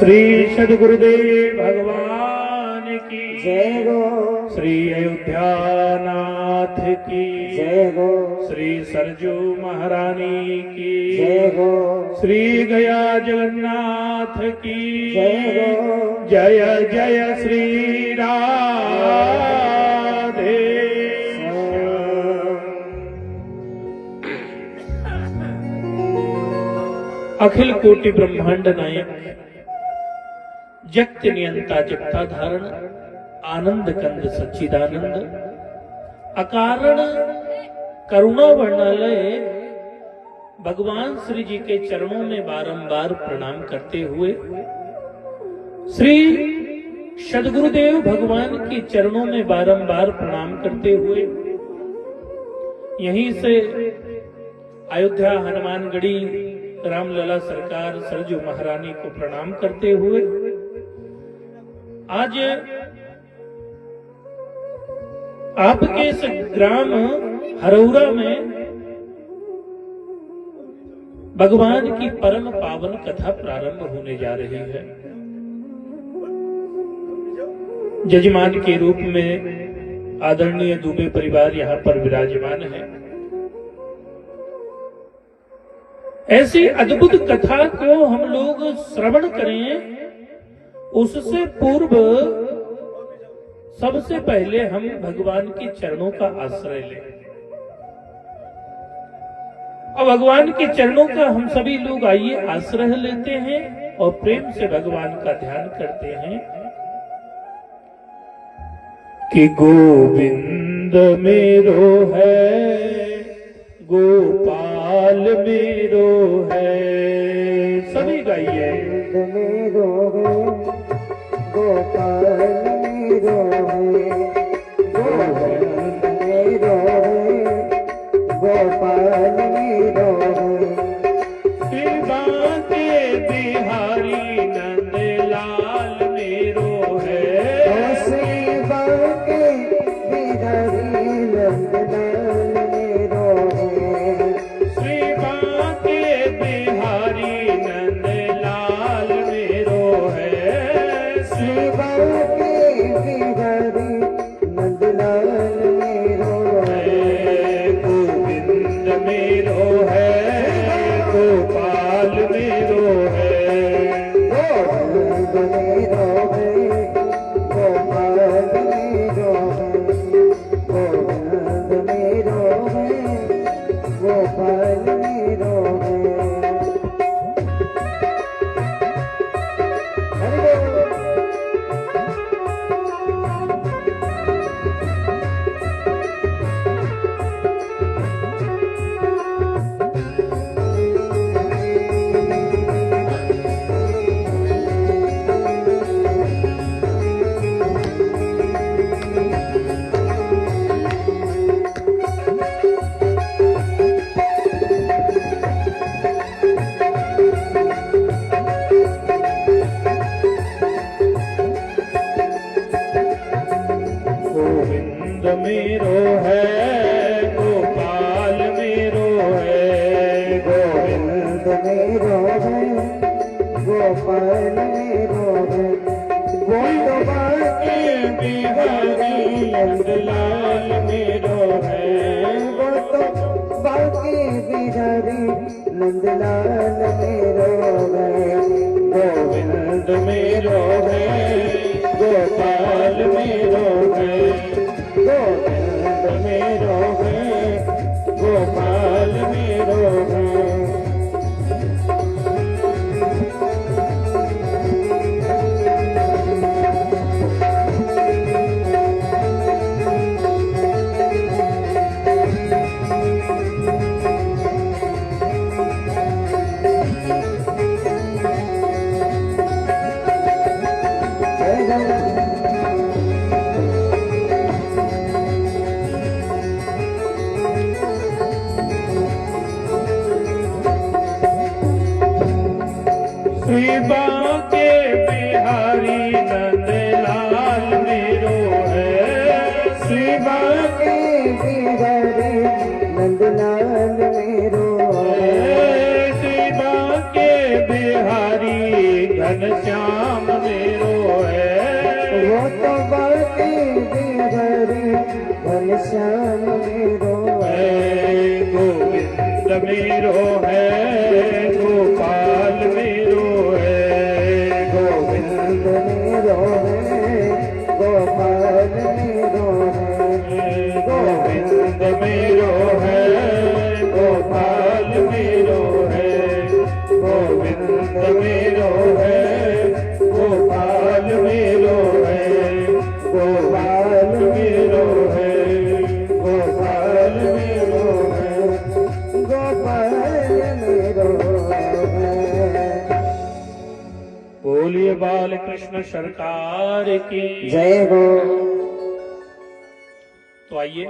श्री सद्गुरुदेव भगवान की जय गो। श्री अयोध्यानाथ की जय गो। श्री सरजू महारानी की जय गो। श्री गया जगन्नाथ की जय गो। जय जय श्री राधे। अखिल कोटि ब्रह्मांड नायक जगत नियंता जगता धारण आनंद कंद सच्चिदानंद अकारण करुणा वर्णालय भगवान श्री जी के चरणों में बारंबार प्रणाम करते हुए श्री सद्गुरुदेव भगवान के चरणों में बारंबार प्रणाम करते हुए यहीं से अयोध्या हनुमानगढ़ी रामलला सरकार सरजू महारानी को प्रणाम करते हुए आज आपके इस ग्राम हरौरा में भगवान की परम पावन कथा प्रारंभ होने जा रही है। जजमान के रूप में आदरणीय दुबे परिवार यहाँ पर विराजमान है। ऐसी अद्भुत कथा को हम लोग श्रवण करें, उससे पूर्व सबसे पहले हम भगवान के चरणों का आश्रय लें और भगवान के चरणों का हम सभी लोग आइए आश्रय लेते हैं और प्रेम से भगवान का ध्यान करते हैं कि गोविंद मेरो है, गोपाल मेरो है। सभी गाइए। मेरो है, गोपाल मेरो है, गोविंद मेरो है, गोपाल मेरो है। शिवा के बिहारी नंद लाल मेरो है, शिवा के बिहारी नंद लाल मेरो है। शिवा के बिहारी नंद लाल मेरो है, शिवा के बिहारी नंद लाल मेरो है। गोविंद मेरो है, गोपाल मेरो है। गोविंद मेरो है, गोपाल मेरो है। गोविंद मेरो है, गोपाल मेरो है। हरि बोल। गोविंद मेरो है, गोपाल मेरो है। गोविंद मेरो है, गोपाल मेरो है। गोविंदवा के बिहारी नंदलाल मेरो है, गोविंदवा के बिहारी नंदलाल मेरो है। गोविंद मेरो है, गोपाल मेरो है। गोविंद मेरो है, गोपाल मेरो है। शिवा के बिहारी नंदलाल मेरो है, शिवा के बिहारी नंदलाल मेरो है। शिवा के बिहारी घनश्याम मेरो है। वो तो बाकी बिहारी घनश्याम मेरो है। गोविंद मेरो है, गोपाल मेरो है। गोविंद मेरो है, गोपाल मेरो है। गोविंद मेरो है, गोपाल मेरो है। गोविंद मेरो है, गोपाल मेरो है। गोपाल मेरो है, गोपाल मेरो है। गोपाल मेरो है। बोलिए बाल कृष्ण सरकार की जय हो। तो आइए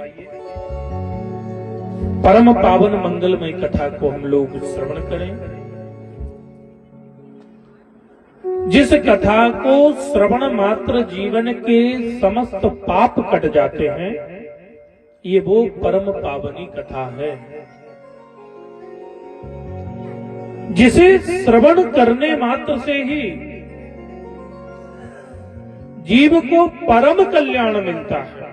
परम पावन मंगलमय कथा को हम लोग श्रवण करें। जिस कथा को श्रवण मात्र जीवन के समस्त पाप कट जाते हैं, ये वो परम पावनी कथा है। जिसे श्रवण करने मात्र से ही जीव को परम कल्याण मिलता है।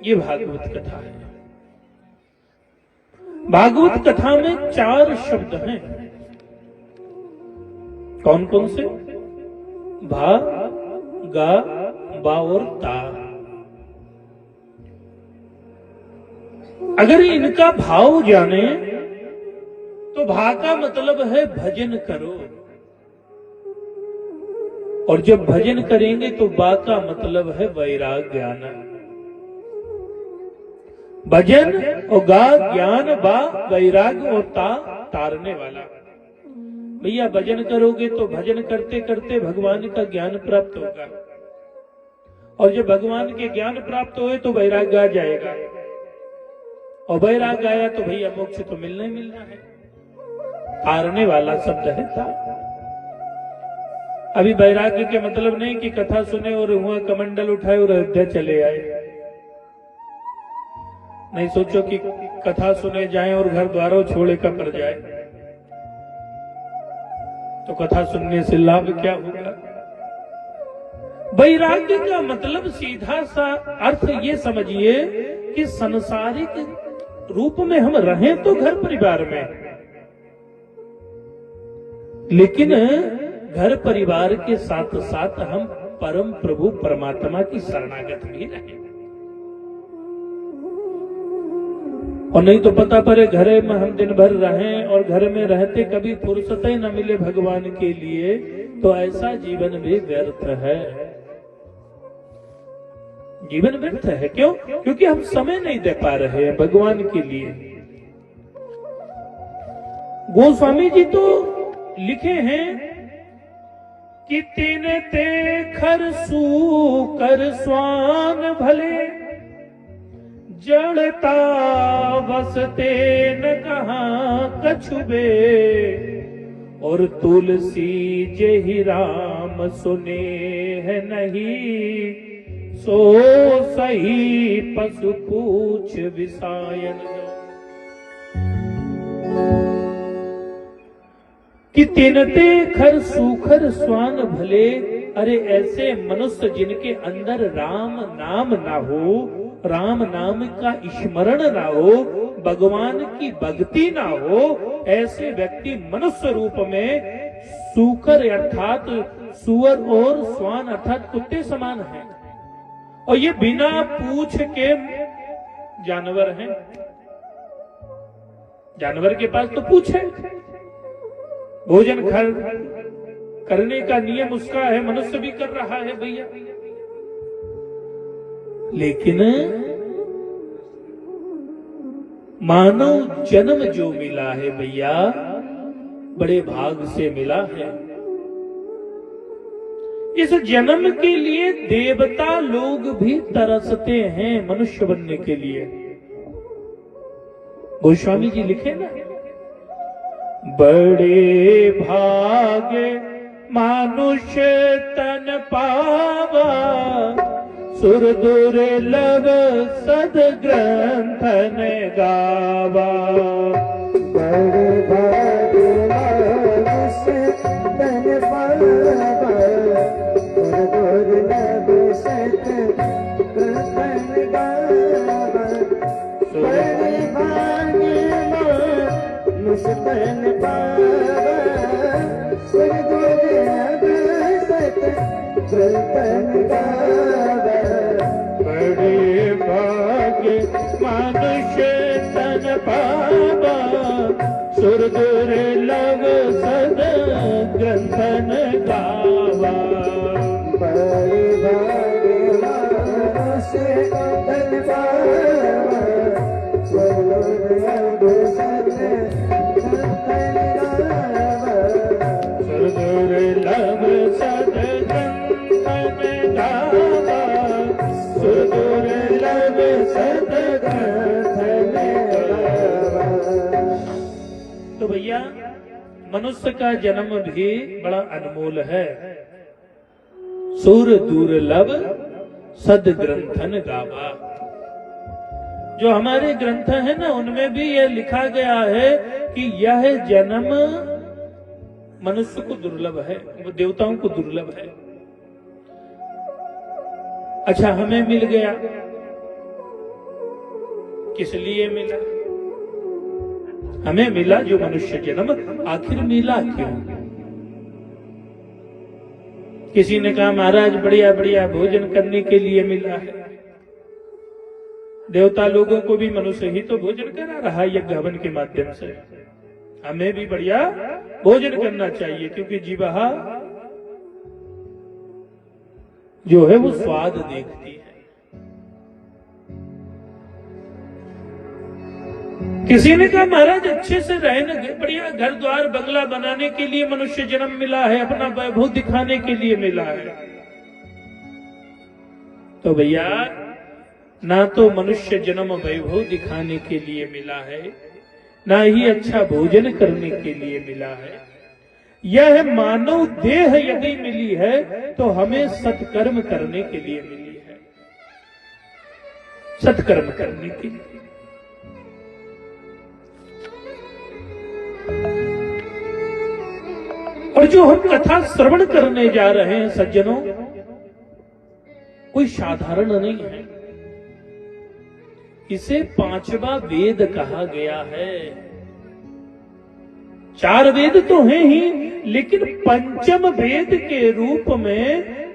ये भागवत कथा है। भागवत कथा में 4 शब्द हैं। कौन कौन से? भा, गा, बा और ता। अगर इनका भाव जाने तो भा का मतलब है भजन करो, और जब भजन करेंगे तो बा का मतलब है वैराग ज्ञान। भजन और गा ज्ञान, बा वैराग और ता तारने वाला। भैया भजन करोगे तो भजन करते करते भगवान का ज्ञान प्राप्त होगा, और जब भगवान के ज्ञान प्राप्त हुए तो वैराग आ जाएगा, और वैराग आया तो भैया मोक्ष तो मिलना ही मिलना है। तारने वाला शब्द है ता। अभी वैराग्य के मतलब नहीं कि कथा सुने और हुआ कमंडल उठाए और अयोध्या चले आए। नहीं सोचो कि कथा सुने जाएं और घर द्वारों छोड़े का पड़ जाए, तो कथा सुनने से लाभ क्या होगा? वैराग्य का मतलब सीधा सा अर्थ ये समझिए कि संसारिक रूप में हम रहें तो घर परिवार में, लेकिन घर परिवार के साथ साथ हम परम प्रभु परमात्मा की शरणागत भी रहें। और नहीं तो पता पड़े घरे में हम दिन भर रहें और घर में रहते कभी फुर्सत ही न मिले भगवान के लिए, तो ऐसा जीवन भी व्यर्थ है। जीवन व्यर्थ है। क्यों? क्योंकि हम समय नहीं दे पा रहे हैं भगवान के लिए। गोस्वामी जी तो लिखे हैं कि तीन ते खर सूकर स्वान भले, जड़ता बसते न कहाँ कछुबे, और तुलसी जेहि राम सुने है नहीं, सो सही पशु पूछ विसायन। कि तिनते खर सूखर स्वान भले, अरे ऐसे मनुष्य जिनके अंदर राम नाम ना हो, राम नाम का स्मरण ना हो, भगवान की भक्ति ना हो, ऐसे व्यक्ति मनुष्य रूप में सूकर अर्थात सुअर और स्वान अर्थात कुत्ते समान हैं। और ये बिना पूछ के जानवर हैं। जानवर के पास तो पूछ है, भोजन करने का नियम उसका है, मनुष्य भी कर रहा है भैया। लेकिन मानव जन्म जो मिला है भैया, बड़े भाग से मिला है। इस जन्म के लिए देवता लोग भी तरसते हैं मनुष्य बनने के लिए। गोस्वामी जी लिखे ना, बड़े भागे मानुष्य तन पावा, सुर दुर्लभ सद ग्रंथन गावा। बड़े भागे मानुष्य तन पावा दुर्लभ सत कृतन गावा बड़े भाग्य मुस्तन पावा दुर्लभ सत कृतन गावा बड़े भाग्य मनुष्य तन पावा सुर दुर्लभ सद ग्रंथन गावा बड़े भाग्य मनुष्य तन पावा दुर्लभ सत कृतन गावा सुर दुर्लभ सद ग्रंथन गावा सुर दुर्लभ सद ग्रंथन गावा। तो भैया मनुष्य का जन्म भी बड़ा अनमोल है। सुर दुर्लभ सद ग्रंथन गावा। जो हमारे ग्रंथ है ना उनमें भी यह लिखा गया है कि यह जन्म मनुष्य को दुर्लभ है, वो देवताओं को दुर्लभ है। अच्छा हमें मिल गया, किस लिए मिला? हमें मिला जो मनुष्य जन्म, आखिर मिला क्यों? किसी ने कहा महाराज बढ़िया बढ़िया भोजन करने के लिए मिला है। देवता लोगों को भी मनुष्य ही तो भोजन करा रहा है यज्ञ हवन के माध्यम से। हमें भी बढ़िया भोजन करना चाहिए क्योंकि जीवहा जो है वो स्वाद देखती है। किसी ने कहा महाराज अच्छे से रहने, बढ़िया घर द्वार बंगला बनाने के लिए मनुष्य जन्म मिला है, अपना वैभव दिखाने के लिए मिला है। तो भैया ना तो मनुष्य जन्म वैभव दिखाने के लिए मिला है, ना ही अच्छा भोजन करने के लिए मिला है। यह मानव देह यदि मिली है तो हमें सत्कर्म करने के लिए मिली है, सत्कर्म करने के लिए। और जो हम कथा श्रवण करने जा रहे हैं सज्जनों, कोई साधारण नहीं है। इसे पांचवा वेद कहा गया है। चार वेद तो हैं ही, लेकिन पंचम वेद के रूप में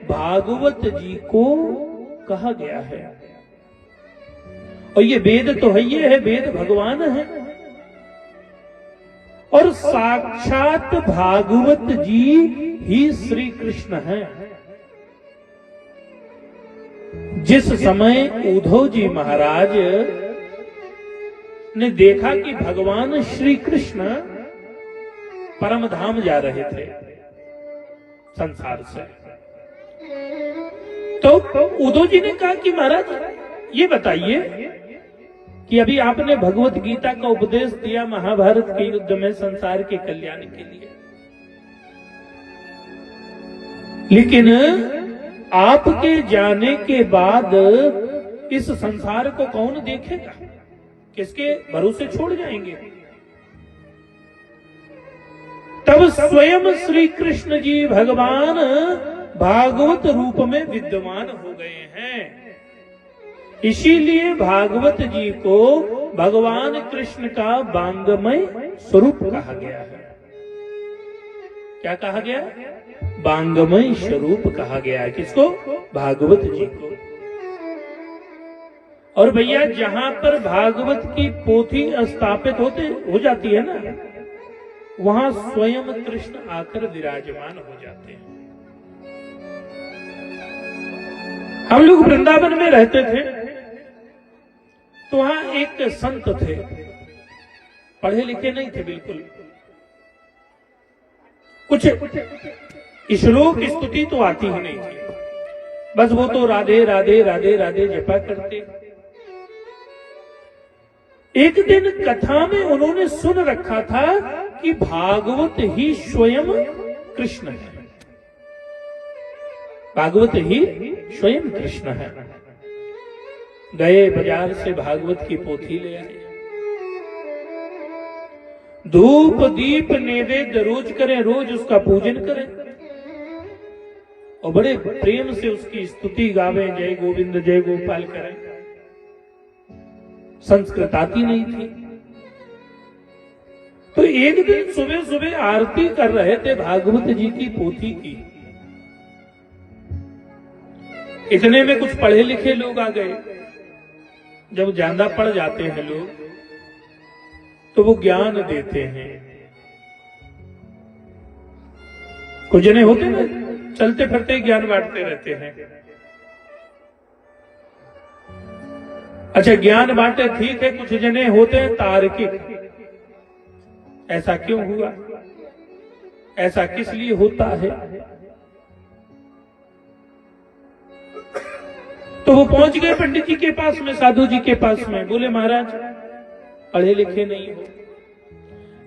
भागवत जी को कहा गया है। और ये वेद तो है, ये है वेद भगवान है और साक्षात भागवत जी ही श्री कृष्ण हैं। जिस समय उद्धव जी महाराज ने देखा कि भगवान श्री कृष्ण परम धाम जा रहे थे संसार से, तो उद्धव जी ने कहा कि महाराज ये बताइए कि अभी आपने भगवत गीता का उपदेश दिया महाभारत के युद्ध में संसार के कल्याण के लिए, लेकिन आपके जाने के बाद इस संसार को कौन देखेगा? किसके भरोसे छोड़ जाएंगे? तब स्वयं श्री कृष्ण जी भगवान भागवत रूप में विद्यमान हो गए हैं। इसीलिए भागवत जी को भगवान कृष्ण का वांगमय स्वरूप कहा गया है। क्या कहा गया? वांगमय स्वरूप कहा गया है। किसको? भागवत जी को। और भैया जहां पर भागवत की पोथी स्थापित हो जाती है ना, वहां स्वयं कृष्ण आकर विराजमान हो जाते हैं। हम लोग वृंदावन में रहते थे तो वहां एक संत थे, पढ़े लिखे नहीं थे बिल्कुल, कुछ श्लोक स्तुति तो आती ही नहीं थी, बस वो तो राधे राधे राधे राधे जपा करते। एक दिन कथा में उन्होंने सुन रखा था कि भागवत ही स्वयं कृष्ण है, भागवत ही स्वयं कृष्ण है। गए बाजार से भागवत की पोथी ले आए, धूप दीप नैवेद्य रोज करें, रोज उसका पूजन करें और बड़े प्रेम से उसकी स्तुति गावें, जय गोविंद जय गोपाल करें। संस्कृत आती नहीं थी, तो एक दिन सुबह सुबह आरती कर रहे थे भागवत जी की पोथी की। इतने में कुछ पढ़े लिखे लोग आ गए। जब ज्यादा पढ़ जाते हैं लोग तो वो ज्ञान देते हैं। कुछ जने होते ना, चलते फिरते ज्ञान बांटते रहते हैं। अच्छा, ज्ञान बांटे ठीक है, कुछ जने होते हैं तार्किक। ऐसा क्यों हुआ, ऐसा किस लिए होता है? तो वो पहुंच गए पंडित जी के पास में, साधु जी के पास में। बोले महाराज पढ़े लिखे नहीं हो,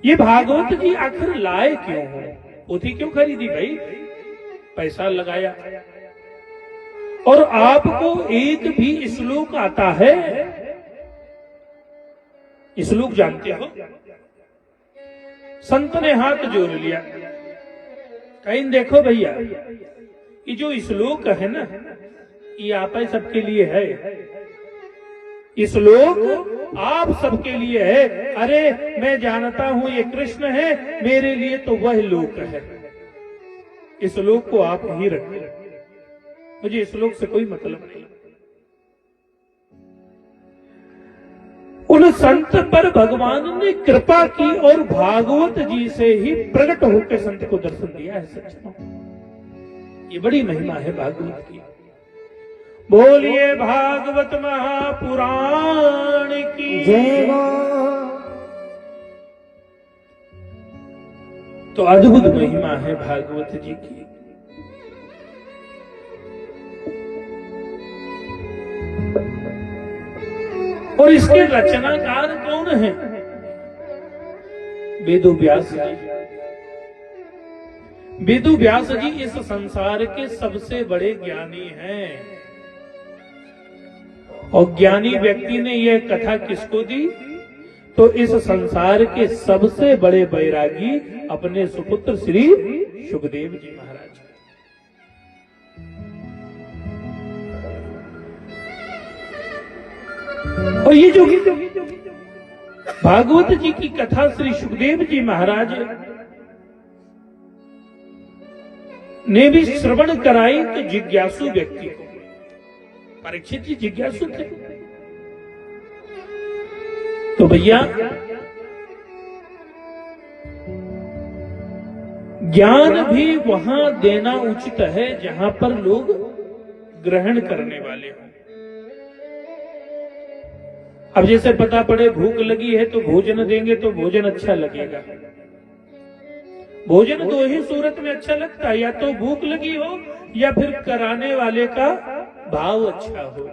ये भागवत जी आखिर लाए क्यों हो? पोथी क्यों खरीदी भाई? पैसा लगाया और आपको एक भी श्लोक आता है? श्लोक जानते हो? संत ने हाथ जोड़ लिया, कहीं देखो भैया, ये जो श्लोक है ना, ये आप सबके लिए है। श्लोक आप सबके लिए है। अरे मैं जानता हूं ये कृष्ण है, मेरे लिए तो वह लोक है। इस श्लोक को आप ही रखें, मुझे इस श्लोक से कोई मतलब नहीं। उन संत पर भगवान ने कृपा की और भागवत जी से ही प्रकट होकर संत को दर्शन दिया है। सच में ये बड़ी महिमा है भागवत की। बोलिए भागवत महापुराण की जय। तो अद्भुत महिमा है भागवत जी की। और इसके रचनाकार कौन है? वेदु व्यास जी। वेदु व्यास जी इस संसार के सबसे बड़े ज्ञानी हैं। और ज्ञानी व्यक्ति ने यह कथा किसको दी? तो इस संसार के सबसे बड़े बैरागी अपने सुपुत्र श्री सुखदेव जी महाराज। और ये जो भागवत जी की कथा श्री सुखदेव जी महाराज ने भी श्रवण कराई तो जिज्ञासु व्यक्ति को। परीक्षित जी जिज्ञासु थे, तो भैया ज्ञान भी वहां देना उचित है जहां पर लोग ग्रहण करने वाले हों। अब जैसे पता पड़े भूख लगी है तो भोजन देंगे तो भोजन अच्छा लगेगा। भोजन दो ही सूरत में अच्छा लगता है, या तो भूख लगी हो या फिर कराने वाले का भाव अच्छा हो।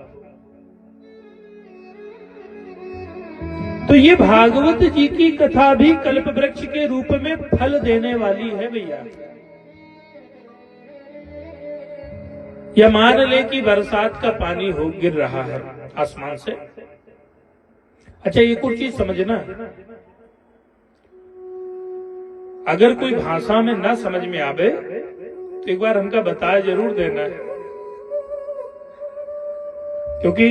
तो ये भागवत जी की कथा भी कल्प वृक्ष के रूप में फल देने वाली है भैया। या मान ले कि बरसात का पानी हो गिर रहा है आसमान से। अच्छा, ये कुछ चीज समझना, अगर कोई भाषा में ना समझ में आवे तो एक बार हमका बताया जरूर देना है, क्योंकि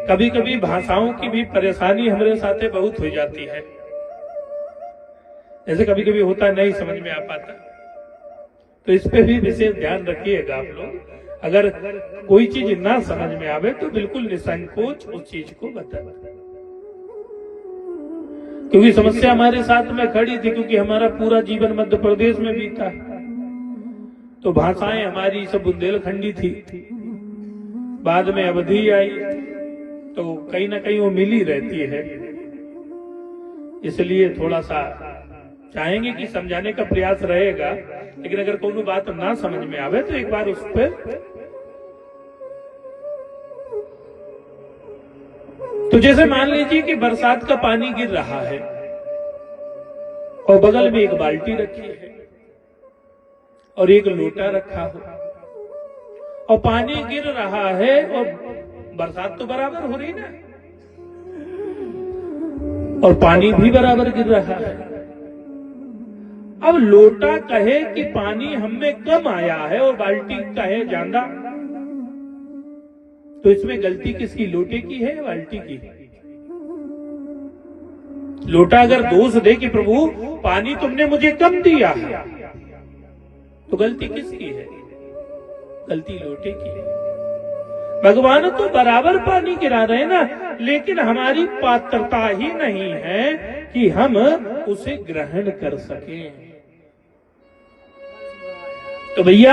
कभी कभी भाषाओं की भी परेशानी हमारे साथ बहुत हो जाती है। जैसे कभी कभी होता नहीं समझ में आ पाता, तो इस पे भी विशेष ध्यान रखिएगा आप लोग। अगर कोई चीज ना समझ में आवे तो बिल्कुल निसंकोच उस चीज को बताना, क्योंकि समस्या हमारे साथ में खड़ी थी, क्योंकि हमारा पूरा जीवन मध्य प्रदेश में बीता, तो भाषाएं हमारी सब बुंदेलखंडी थी। बाद में अवधि आई तो कहीं ना कहीं वो मिली रहती है, इसलिए थोड़ा सा चाहेंगे कि समझाने का प्रयास रहेगा। लेकिन अगर कोई बात ना समझ में आवे तो एक बार उस पर तो जैसे मान लीजिए कि बरसात का पानी गिर रहा है और बगल में एक बाल्टी रखी है और एक लोटा रखा हो, और पानी गिर रहा है और बरसात तो बराबर हो रही ना, और पानी भी बराबर गिर रहा है। अब लोटा कहे कि पानी हम में कम आया है और बाल्टी कहे ज्यादा, तो इसमें गलती किसकी, लोटे की है या बाल्टी की? लोटा अगर दोष दे कि प्रभु पानी तुमने मुझे कम दिया है, तो गलती किसकी है? गलती लोटे की है। भगवान तो बराबर पानी गिरा रहे हैं ना, लेकिन हमारी पात्रता ही नहीं है कि हम उसे ग्रहण कर सकें। तो भैया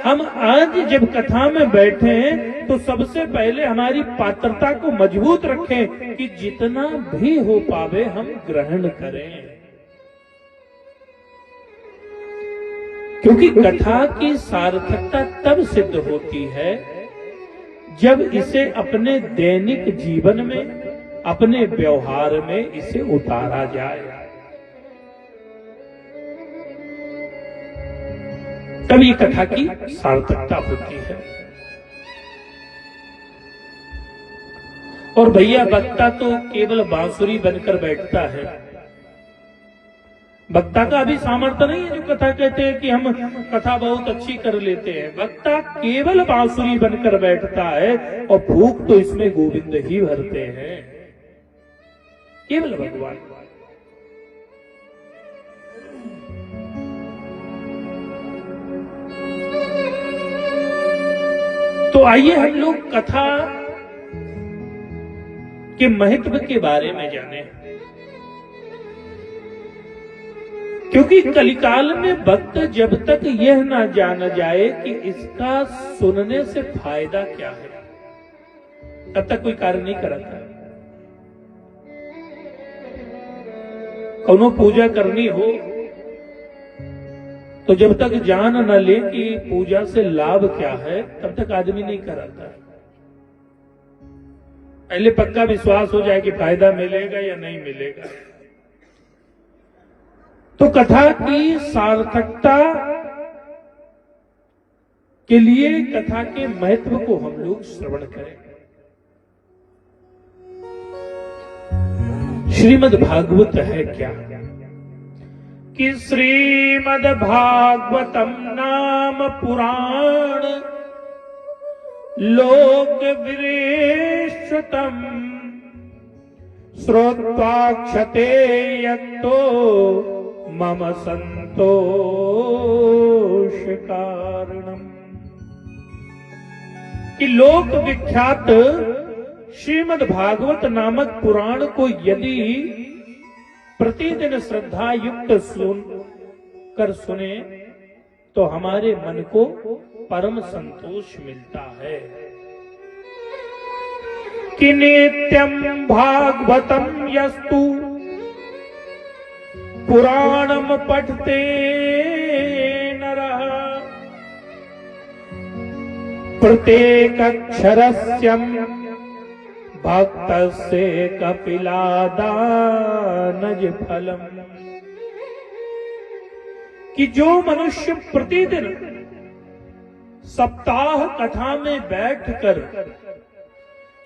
हम आज जब कथा में बैठे हैं तो सबसे पहले हमारी पात्रता को मजबूत रखें कि जितना भी हो पावे हम ग्रहण करें, क्योंकि कथा की सार्थकता तब सिद्ध होती है जब इसे अपने दैनिक जीवन में, अपने व्यवहार में इसे उतारा जाए, तब ये कथा की सार्थकता होती है। और भैया वक्ता तो केवल बांसुरी बनकर बैठता है, वक्ता का अभी सामर्थ्य नहीं है जो कथा कहते हैं कि हम कथा बहुत अच्छी कर लेते हैं। वक्ता केवल बांसुरी बनकर बैठता है और फूंक तो इसमें गोविंद ही भरते हैं, केवल भगवान। तो आइए हम लोग कथा के महत्व के बारे में जाने, क्योंकि कलिकाल में भक्त जब तक यह ना जाना जाए कि इसका सुनने से फायदा क्या है, तब तक कोई कार्य नहीं कराता। कौनो पूजा करनी हो तो जब तक जान न ले कि पूजा से लाभ क्या है, तब तक आदमी नहीं कराता। पहले पक्का विश्वास हो जाए कि फायदा मिलेगा या नहीं मिलेगा। तो कथा की सार्थकता के लिए कथा के महत्व को हम लोग श्रवण करें। श्रीमद् भागवत है क्या कि श्रीमद् भागवतम नाम पुराण लोक विरेश्वतम श्रोत्वाक्षते यत्तो मम संतोष कारणम, कि लोक विख्यात श्रीमद् भागवत नामक पुराण को यदि प्रतिदिन श्रद्धा युक्त सुने तो हमारे मन को परम संतोष मिलता है। कि नित्यम भागवतम यस्तु पुराणम पठते नरः प्रत्येक अक्षरस्यम भक्तस्य कपिलादानज फलम, कि जो मनुष्य प्रतिदिन सप्ताह कथा में बैठकर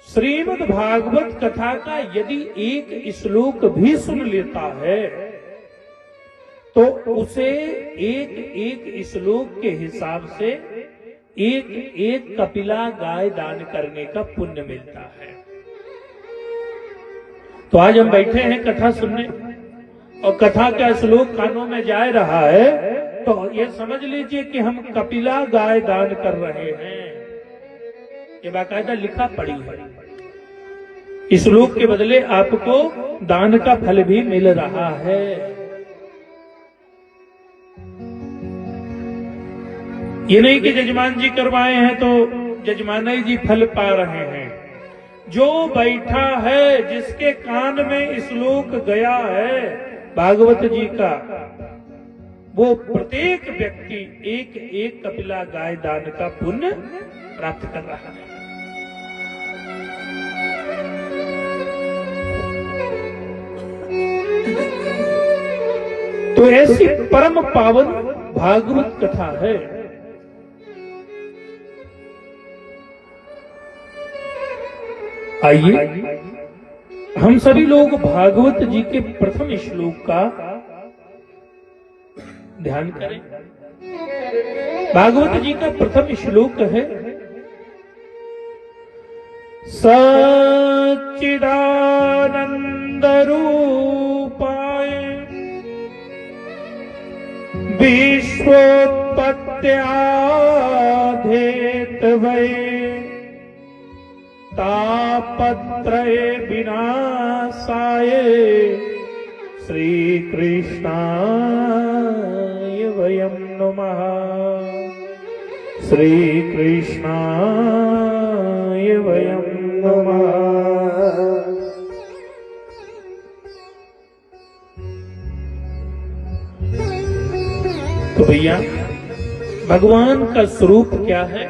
श्रीमद् भागवत कथा का यदि एक श्लोक भी सुन लेता है तो उसे एक एक श्लोक के हिसाब से एक एक कपिला गाय दान करने का पुण्य मिलता है। तो आज हम बैठे हैं कथा सुनने और कथा का श्लोक कानों में जा रहा है, तो ये समझ लीजिए कि हम कपिला गाय दान कर रहे हैं। ये बाकायदा लिखा पड़ी है। इस श्लोक के बदले आपको दान का फल भी मिल रहा है। ये नहीं कि जजमान जी करवाए हैं तो जजमान जी फल पा रहे हैं। जो बैठा है, जिसके कान में श्लोक गया है भागवत जी का, वो प्रत्येक व्यक्ति एक एक कपिला गाय दान का पुण्य प्राप्त कर रहा है। तो ऐसी परम पावन भागवत कथा है। आइए हम सभी लोग भागवत जी के प्रथम श्लोक का ध्यान करें। भागवत जी का प्रथम श्लोक है, सच्चिदानंद रूपाय विश्वोत्पत्त्याधेतवे तापत्रय विनाशाय श्री कृष्णाय वयं नमः। श्री कृष्णाय वयं नमः। तो भैया भगवान का स्वरूप क्या है?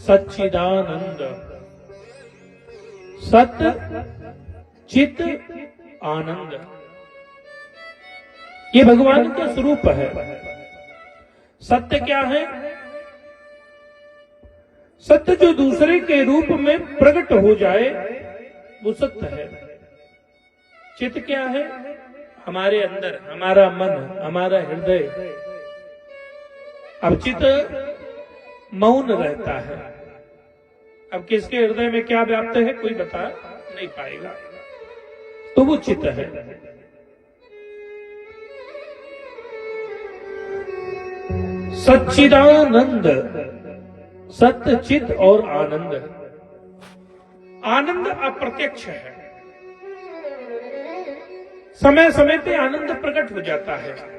सच्चिदानंद, सत चित आनंद, ये भगवान का स्वरूप है। सत्य क्या है? सत्य जो दूसरे के रूप में प्रकट हो जाए वो सत्य है। चित क्या है? हमारे अंदर हमारा मन, हमारा हृदय। अब चित मौन रहता है। अब किसके हृदय में क्या व्याप्त है कोई बता नहीं पाएगा, तो वो चित है। सच्चिदानंद, सत्य चित और आनंद। आनंद अप्रत्यक्ष है, समय समय पे आनंद प्रकट हो जाता है।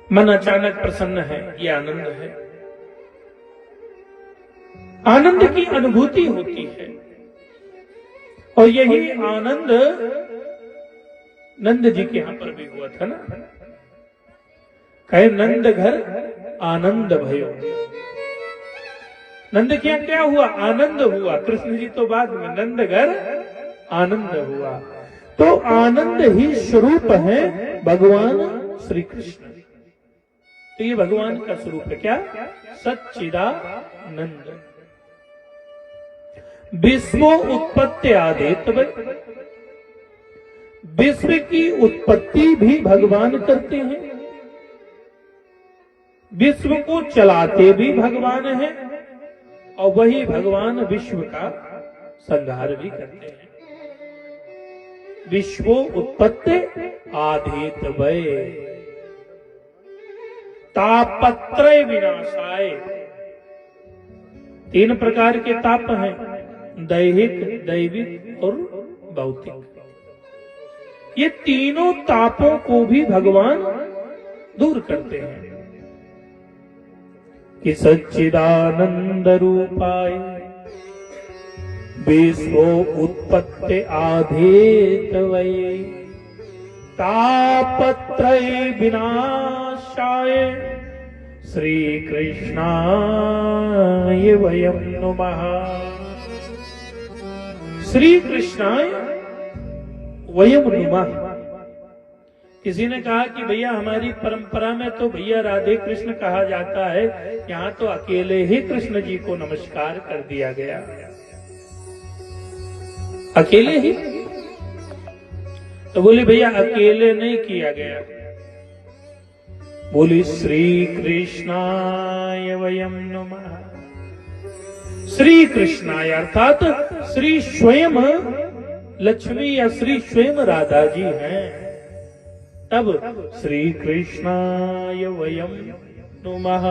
मन अचानक प्रसन्न है, ये आनंद है। आनंद की अनुभूति होती है और यही आनंद नंद जी के यहां पर भी हुआ था ना। कहे नंद घर आनंद भयो। नंद के यहां क्या हुआ? आनंद हुआ। कृष्ण जी तो बाद में, नंद घर आनंद हुआ। तो आनंद ही स्वरूप है भगवान श्री कृष्ण। तो ये भगवान का स्वरूप है क्या? सच्चिदानंद। विश्व उत्पत्ति आदेत, विश्व की उत्पत्ति भी भगवान करते हैं, विश्व को चलाते भी भगवान हैं और वही भगवान विश्व का संहार भी करते हैं। विश्व उत्पत्ति आधेत वय तापत्रय विनाशाय। तीन प्रकार के ताप हैं, दैहिक, दैविक और भौतिक। ये तीनों तापों को भी भगवान दूर करते हैं। कि सच्चिदानंद रूपाय विश्व उत्पत्ति आधेत वै तापत्रय विनाशाय श्री कृष्णाय वयं नमः। श्री कृष्णाय वयं नमः। किसी ने कहा कि भैया हमारी परंपरा में तो भैया राधे कृष्ण कहा जाता है, यहाँ तो अकेले ही कृष्ण जी को नमस्कार कर दिया गया। अकेले ही? तो बोले भैया अकेले नहीं किया गया। बोली श्री कृष्णाय वयं नमः। श्री कृष्णाय अर्थात श्री स्वयं लक्ष्मी या श्री स्वयं राधा जी हैं। तब श्री कृष्णाय वयं नमः।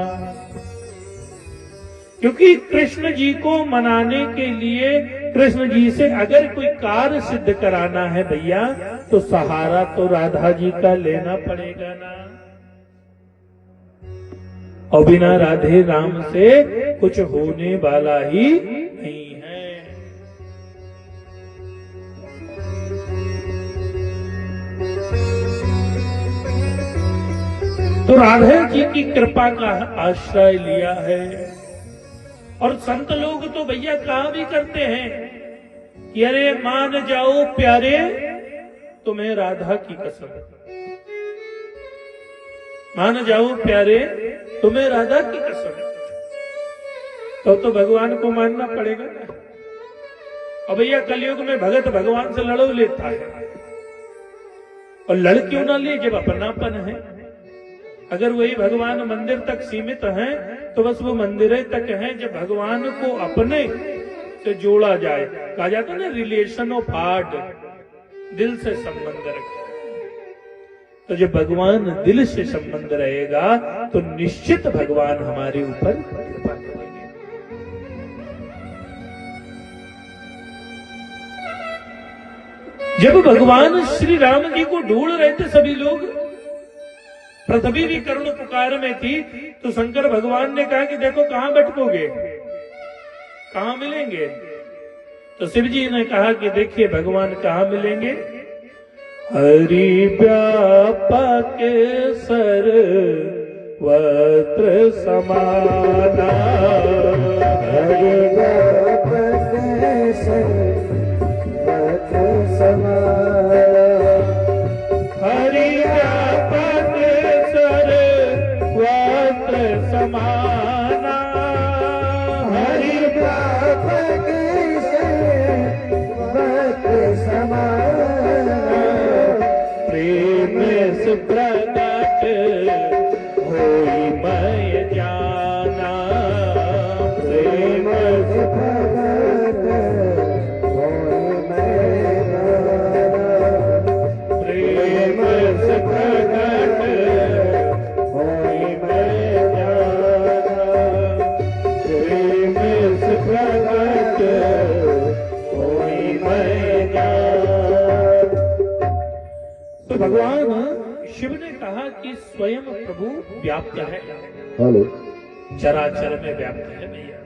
क्योंकि कृष्ण जी को मनाने के लिए, कृष्ण जी से अगर कोई कार्य सिद्ध कराना है भैया, तो सहारा तो राधा जी का लेना पड़ेगा ना। और बिना राधे राम से कुछ होने वाला ही नहीं है। तो राधा जी की कृपा का आश्रय लिया है। और संत लोग तो भैया कहा भी करते हैं कि अरे मान जाओ प्यारे तुम्हें राधा की कसम, मान जाओ प्यारे तुम्हें राधा की कसम। तो भगवान को मानना पड़ेगा ना। और भैया कलयुग में भगत भगवान से लड़ो लेता है और लड़ क्यों ना ले जब अपनापन है। अगर वही भगवान मंदिर तक सीमित हैं तो बस वो मंदिर तक हैं। जब भगवान को अपने से जोड़ा जाए, कहा जाता है ना रिलेशन ऑफ हार्ट, दिल से संबंध रखे। तो जब भगवान दिल से संबंध रहेगा तो निश्चित भगवान हमारे ऊपर कृपा करेंगे। जब भगवान श्री राम जी को ढूंढ रहे थे सभी लोग, पृथ्वी भी करुण पुकार में थी, तो शंकर भगवान ने कहा कि देखो कहां भटकोगे, कहां मिलेंगे। तो शिव जी ने कहा कि देखिए भगवान कहां मिलेंगे। हरि व्यापक सर्वत्र समाना, हरि व्यापक सर्वत्र समाना, हरि व्यापक सर्वत्र समाना, हरि व्यापक सर्वत्र समाना, प्रेम से प्रकट होई मैं जाना, प्रेम से प्रकट होई मैं जाना, प्रेम से प्रकट होई मैं जाना, प्रेम से प्रकट होई मैं जाना। तो भगवान शिव ने कहा कि स्वयं प्रभु व्याप्त है, हेलो चराचर में व्याप्त है भैया,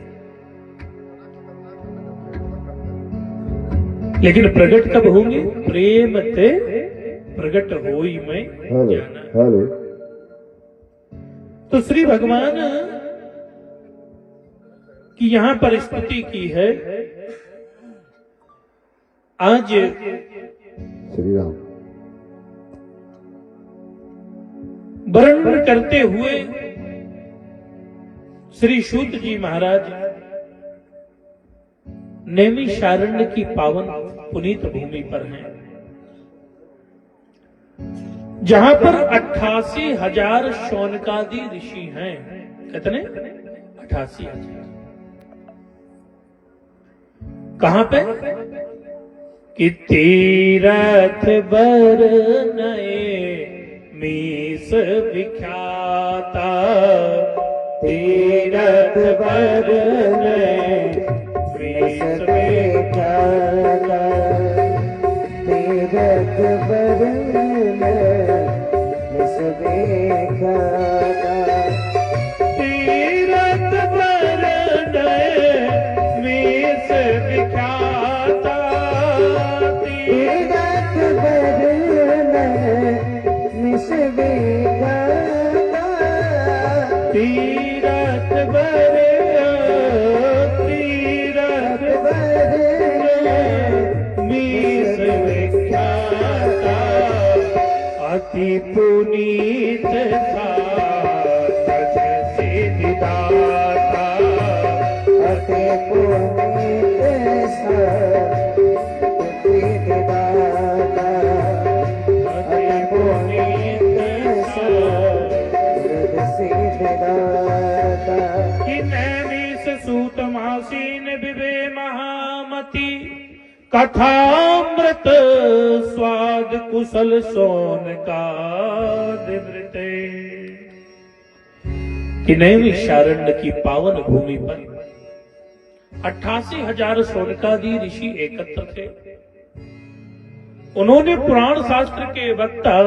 लेकिन प्रकट कब होंगे। प्रेम ते प्रकट होई में जाना। हेलो तो श्री भगवान की यहां पर स्तुति की है। आज श्री राम वर्णन करते हुए श्री सूत जी महाराज नैमिषारण्य की पावन पुनीत भूमि पर हैं, जहां पर 88,000 शौनकादि ऋषि हैं। कितने? 88,000। कहां पे? कि तीरथ बर नए मीस विख्याता, तीरथ बर नए मीस विख्याता, तीरथ बरन मिस विख्याता, तीरथ बर नए मीस विख्याता, तीरथ बरन मिस विख्याता, तीरथ बर तीरथ बरन मीस विख्याता, अति पुनीत था सच सिद्धिदाता, अति पुनीत सिद्धिदाता, अति पुनीत सिद्धिदाता, कि नैमिष सूतमासीन विवे महामति, कथामृत स्वाद कुशल सोन का दिवृते। कि नैमिषारण्य की पावन भूमि पर 88,000 शौनकादि ऋषि एकत्र थे। उन्होंने पुराण शास्त्र के वक्ता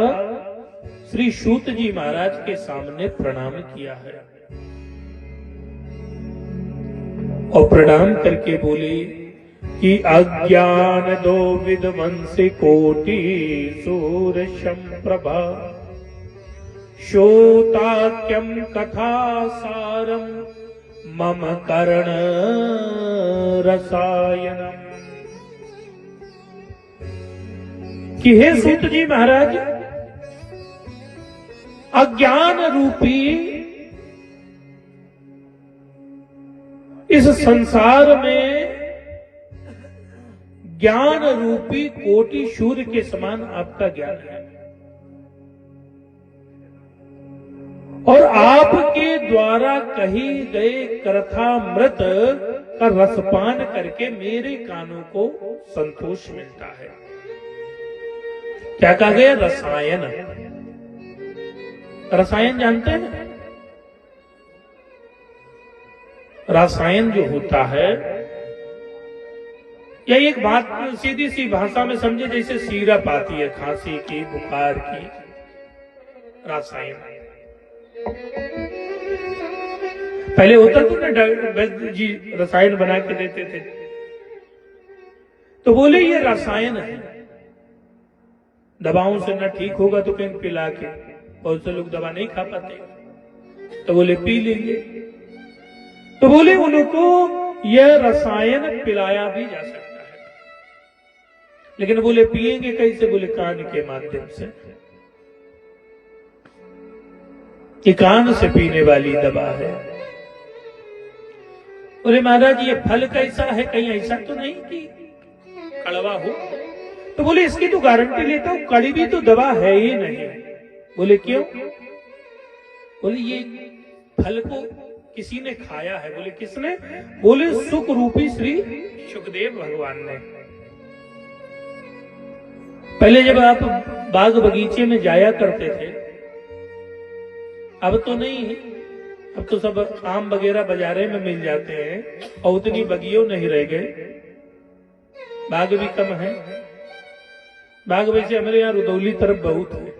श्री सूत जी महाराज के सामने प्रणाम किया है और प्रणाम करके बोले कि अज्ञान दो विध्वंसी कोटि सूरशम प्रभा, श्रोताक्यम कथा सारम मम कर्ण रसायनम। कि हे सूत जी महाराज, अज्ञान रूपी इस संसार में ज्ञान रूपी कोटि सूर्य के समान आपका ज्ञान है। आपके द्वारा कही गए कथामृत का रसपान करके मेरे कानों को संतोष मिलता है। क्या कहा गया? रसायन। रसायन जानते हैं? रसायन जो होता है, या एक बात सीधी सी भाषा में समझे, जैसे सिरप आती है खांसी की, बुखार की, रसायन। पहले होता तो ना, वैद्य जी रसायन बना के देते थे, तो बोले ये रसायन है, दवाओं से ना ठीक होगा तो कहीं पिला के, बहुत से लोग दवा नहीं खा पाते, तो बोले पी लेंगे, तो बोले उनको यह रसायन पिलाया भी जा सकता है, लेकिन बोले पिएंगे कैसे? बोले कान के माध्यम से। ये कान से पीने वाली दवा है। बोले महाराज ये फल कैसा है? कहीं ऐसा तो नहीं कि कड़वा हो? तो बोले इसकी तो गारंटी लेता हूं, कड़वी तो दवा है ही नहीं। बोले क्यों? बोले ये फल को किसी ने खाया है। बोले किसने? बोले सुख रूपी श्री सुखदेव भगवान ने। पहले जब आप बाग बगीचे में जाया करते थे, अब तो नहीं है, अब तो सब आम वगैरह बाजारे में मिल जाते हैं और उतनी बगियों नहीं रह गए, बाग भी कम है। बाग वैसे हमारे यहाँ रुदौली तरफ बहुत है।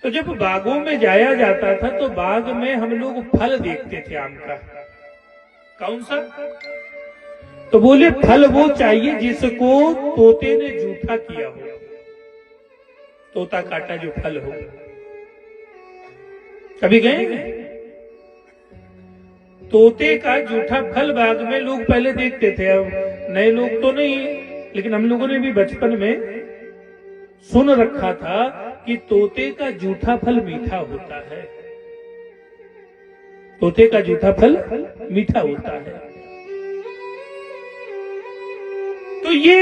तो जब बागों में जाया जाता था तो बाग में हम लोग फल देखते थे आम का। कौन सा? तो बोले फल वो चाहिए जिसको तोते ने जूठा किया हो, तोता काटा जो फल हो। कभी गए? तोते का जूठा फल बाग में लोग पहले देखते थे, अब नए लोग तो नहीं, लेकिन हम लोगों ने भी बचपन में सुन रखा था कि तोते का जूठा फल मीठा होता है। तोते का जूठा फल मीठा होता है। तो ये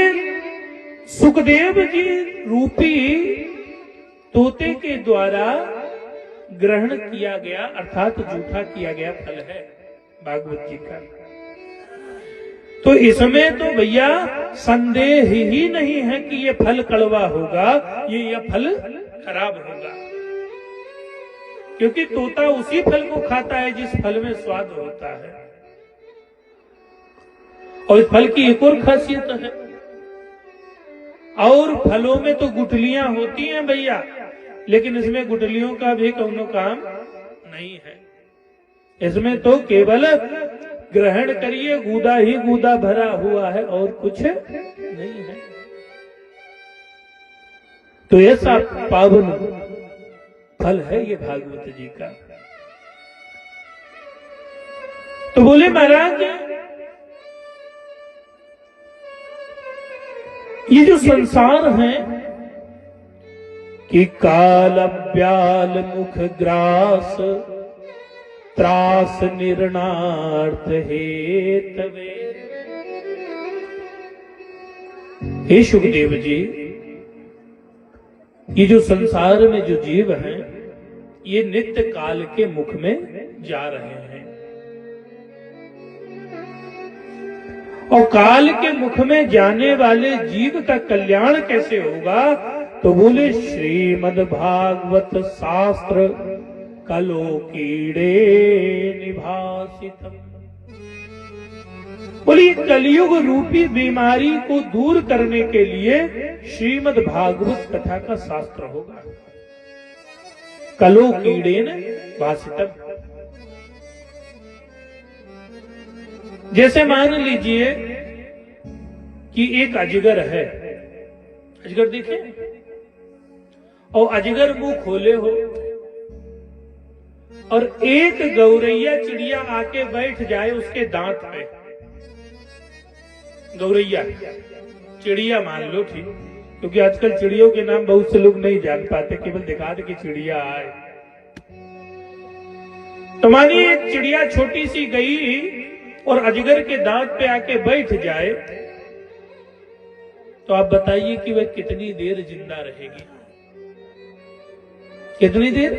सुखदेव जी रूपी तोते के द्वारा ग्रहण किया गया, अर्थात जूठा किया गया फल है भागवत जी का। तो इसमें तो भैया संदेह ही नहीं है कि ये फल कड़वा होगा, ये फल खराब होगा, क्योंकि तोता उसी फल को खाता है जिस फल में स्वाद होता है। और इस फल की एक और खासियत है, और फलों में तो गुठलियां होती हैं भैया, लेकिन इसमें गुठलियों का भी कोनो काम नहीं है। इसमें तो केवल ग्रहण करिए, गूदा ही गूदा भरा हुआ है और कुछ नहीं है। तो ऐसा पावन फल है ये भागवत जी का। तो बोले महाराज ये जो संसार है कि काल ब्याल मुख ग्रास त्रास निर्णार्थ हेतवे। हे सुखदेव जी, ये जो संसार में जो जीव हैं, ये नित्य काल के मुख में जा रहे हैं, और काल के मुख में जाने वाले जीव का कल्याण कैसे होगा? तो बोले श्रीमद् भागवत शास्त्र कलो कीड़े निभासितम। बोले कलयुग रूपी बीमारी को दूर करने के लिए श्रीमद् भागवत कथा का शास्त्र होगा। कलो कीड़े भासितम। जैसे मान लीजिए कि एक अजगर है, अजगर देखे, और अजगर मुंह खोले हो और एक गौरैया चिड़िया आके बैठ जाए उसके दांत पे। गौरैया चिड़िया मान लो, ठीक, क्योंकि आजकल चिड़ियों के नाम बहुत से लोग नहीं जान पाते, केवल दिखा दे कि चिड़िया आए। तो मानिए एक चिड़िया छोटी सी गई और अजगर के दांत पे आके बैठ जाए, तो आप बताइए कि वह कितनी देर जिंदा रहेगी? कितनी देर?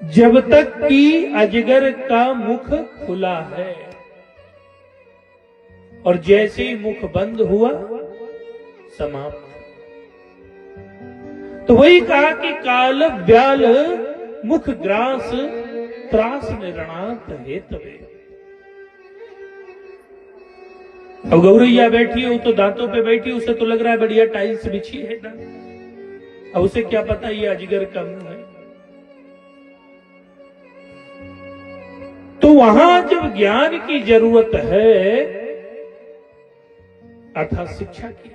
जब तक कि अजगर का मुख खुला है, और जैसे ही मुख बंद हुआ समाप्त। तो वही कहा कि काल व्याल मुख ग्रास त्रास निरणात हेतवे। अब गौरैया बैठी है, वो तो दांतों पे बैठी, उसे तो लग रहा है बढ़िया टाइल्स बिछी है ना। अब उसे क्या पता ये अजगर का मुंह है। तो वहां जब ज्ञान की जरूरत है अर्थात शिक्षा की,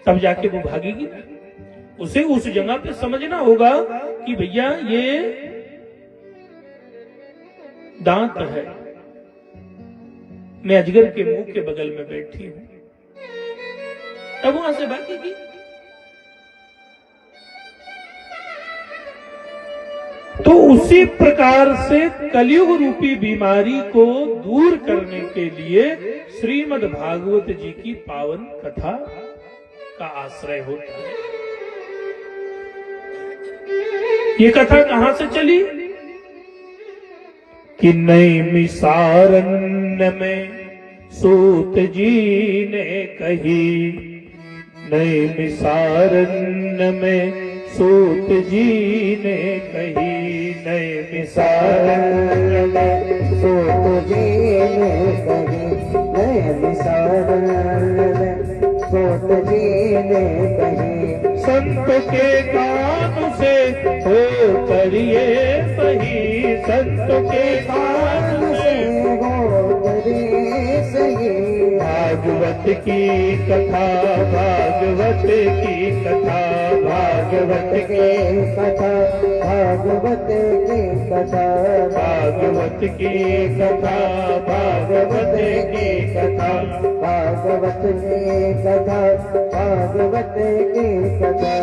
तब जाके वो भागेगी ना। उसे उस जगह पे समझना होगा कि भैया ये दांत है, मैं अजगर के मुंह के बगल में बैठी हूं, तब वहां से भागेगी। तो उसी प्रकार से कलयुग रूपी बीमारी को दूर करने के लिए श्रीमद् भागवत जी की पावन कथा का आश्रय होता है। ये कथा कहां से चली कि नैमिषारण्य में सूत जी ने कही, नैमिषारण्य में सूत जी ने कही, नैमिषारण्य में सूत जी ने कही, नैमिषारण्य में सूत जी ने कही, संत के कान से हो करिए सही, संत के कान से हो करिए सही। भागवत की कथा, भागवत की कथा, भागवत की कथा, भागवत की कथा, भागवत की कथा, भागवत की कथा, भागवत की कथा, भागवत की कथा।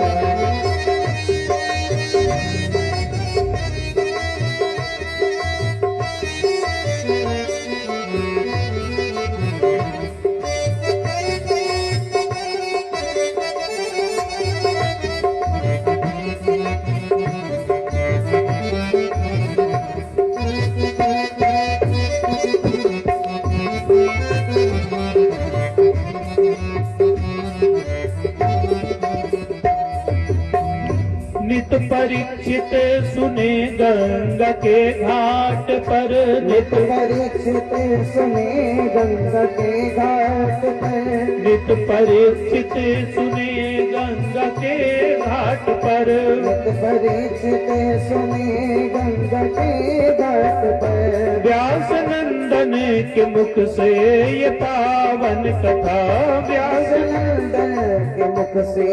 नित परीक्षित सुने गंगा के घाट पर, नित परीक्षित सुने गंगा के घाट पर, नित परीक्षित सुने गंगा के घाट पर, नित परीक्षित सुने गंगा के घाट पर। व्यास नंदन के मुख से ये पावन कथा, व्यास नंदन के मुख से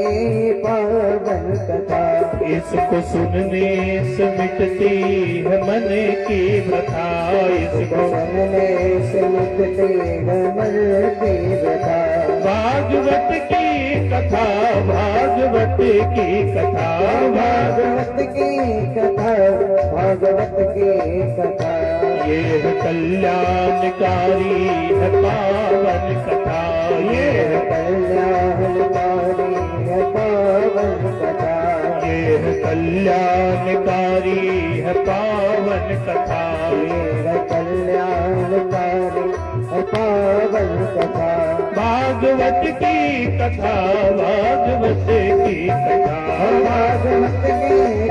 पावन कथा। इसको सुनने से मिटती है मन की व्यथा, इसको सुनने से मिटती है मन की व्यथा। भागवत की कथा, भागवत की कथा, भागवत की कथा, भागवत की कथा। ये है कल्याणकारी है पावन कथा, ये है कल्याणकारी है पावन कथा। ये है कल्याणकारी है पावन कथा, ये है कल्याणकारी है पावन कथा। भागवत की कथा, भागवत की कथा, भागवत की कथा, भागवत की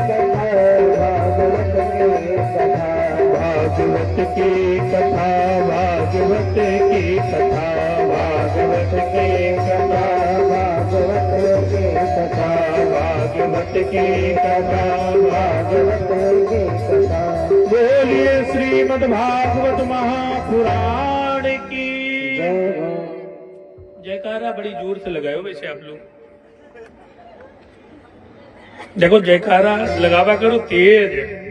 कथा। भागवत की कथा, भागवत की कथा, भागवत की कथा, भागवत की कथा, भागवत की कथा, भागवत की कथा। बोलिए श्रीमद् भागवत महापुराण की जय हो। जयकारा बड़ी जोर से लगाओ वैसे आप लोग, देखो जयकारा लगावा करो तेज,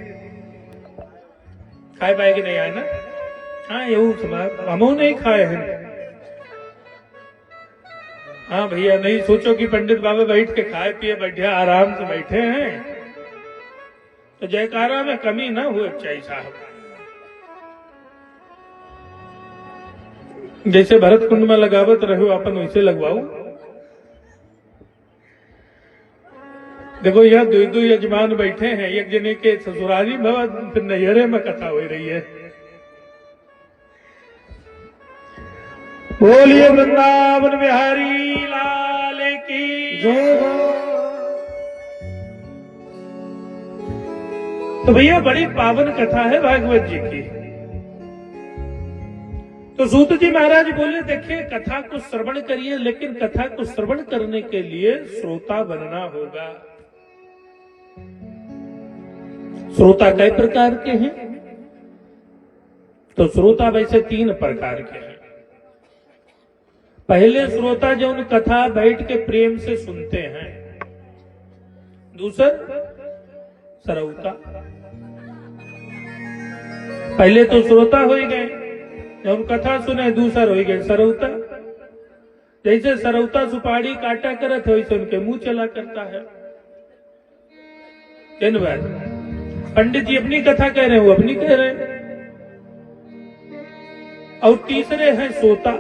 खाए पाए कि नहीं आए ना। हाँ એવું हमो नहीं खाए हैं। हाँ भैया, नहीं सोचो कि पंडित बाबा बैठ के खाए पिए बढ़िया आराम से बैठे हैं, तो जयकारा में कमी ना हो चाहिए साहब। जैसे भरत कुंड में लगावत रहो अपन वैसे लगवाओ। देखो यह दो यजमान बैठे हैं, एक जने के ससुराली भवन, फिर नैहरे में कथा हो रही है। बोलिए वृंदावन बिहारी लाल की जय हो। तो भैया बड़ी पावन कथा है भागवत जी की। तो सूत जी महाराज बोले देखिए कथा को श्रवण करिए, लेकिन कथा को श्रवण करने के लिए श्रोता बनना होगा। श्रोता कई प्रकार के हैं? तो श्रोता वैसे 3 प्रकार के हैं। पहले श्रोता जो उन कथा बैठ के प्रेम से सुनते हैं। दूसर सरौता। पहले तो श्रोता हो गए, जब कथा सुने। दूसर हो गए सरौता। जैसे सरौता सुपारी काटा करत है वैसे उनके मुंह चला करता है। दिन भर पंडित जी अपनी कथा कह रहे हैं, वो अपनी कह रहे हैं। और तीसरे हैं सोता,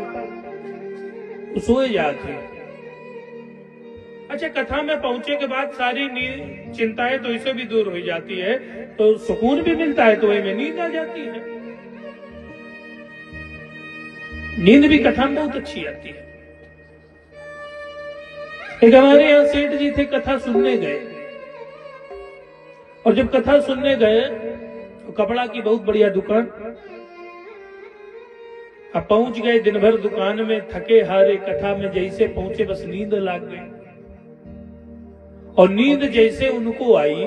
सोए जाते। अच्छा, कथा में पहुंचे के बाद सारी चिंताएं तो इसे भी दूर हो जाती है, तो सुकून भी मिलता है, तो में नींद आ जाती है। नींद भी कथा में बहुत अच्छी आती है। एक हमारे यहां सेठ जी थे, कथा सुनने गए। और जब कथा सुनने गए तो कपड़ा की बहुत बढ़िया दुकान। अब पहुंच गए, दिन भर दुकान में थके हारे, कथा में जैसे पहुंचे बस नींद लग गई। और नींद जैसे उनको आई,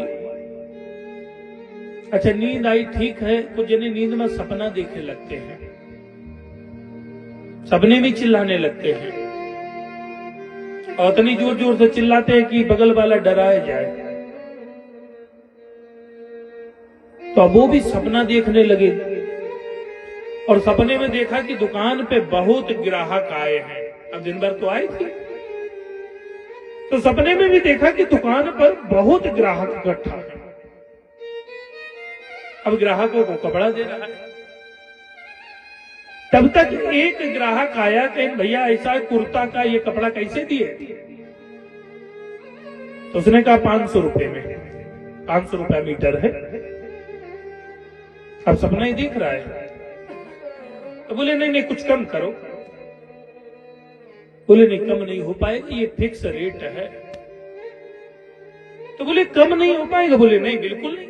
अच्छा नींद आई ठीक है, कुछ जने नींद में सपना देखे लगते हैं, सपने भी चिल्लाने लगते हैं, और इतनी जोर जोर से चिल्लाते हैं कि बगल वाला डराया जाए। तो अब वो भी सपना देखने लगे, और सपने में देखा कि दुकान पे बहुत ग्राहक आए हैं। अब दिन भर तो आए थे, तो सपने में भी देखा कि दुकान पर बहुत ग्राहक इकट्ठा है। अब ग्राहकों को कपड़ा दे रहा है। तब तक एक ग्राहक आया, कहीं भैया ऐसा कुर्ता का ये कपड़ा कैसे दिए? तो उसने कहा 500 रुपए में, 500 रुपया मीटर है। अब सपना ही दिख रहा है। तो बोले नहीं नहीं कुछ कम करो। बोले नहीं कम नहीं हो पाएगा, ये फिक्स रेट है। तो बोले कम नहीं हो पाएगा? बोले नहीं बिल्कुल नहीं।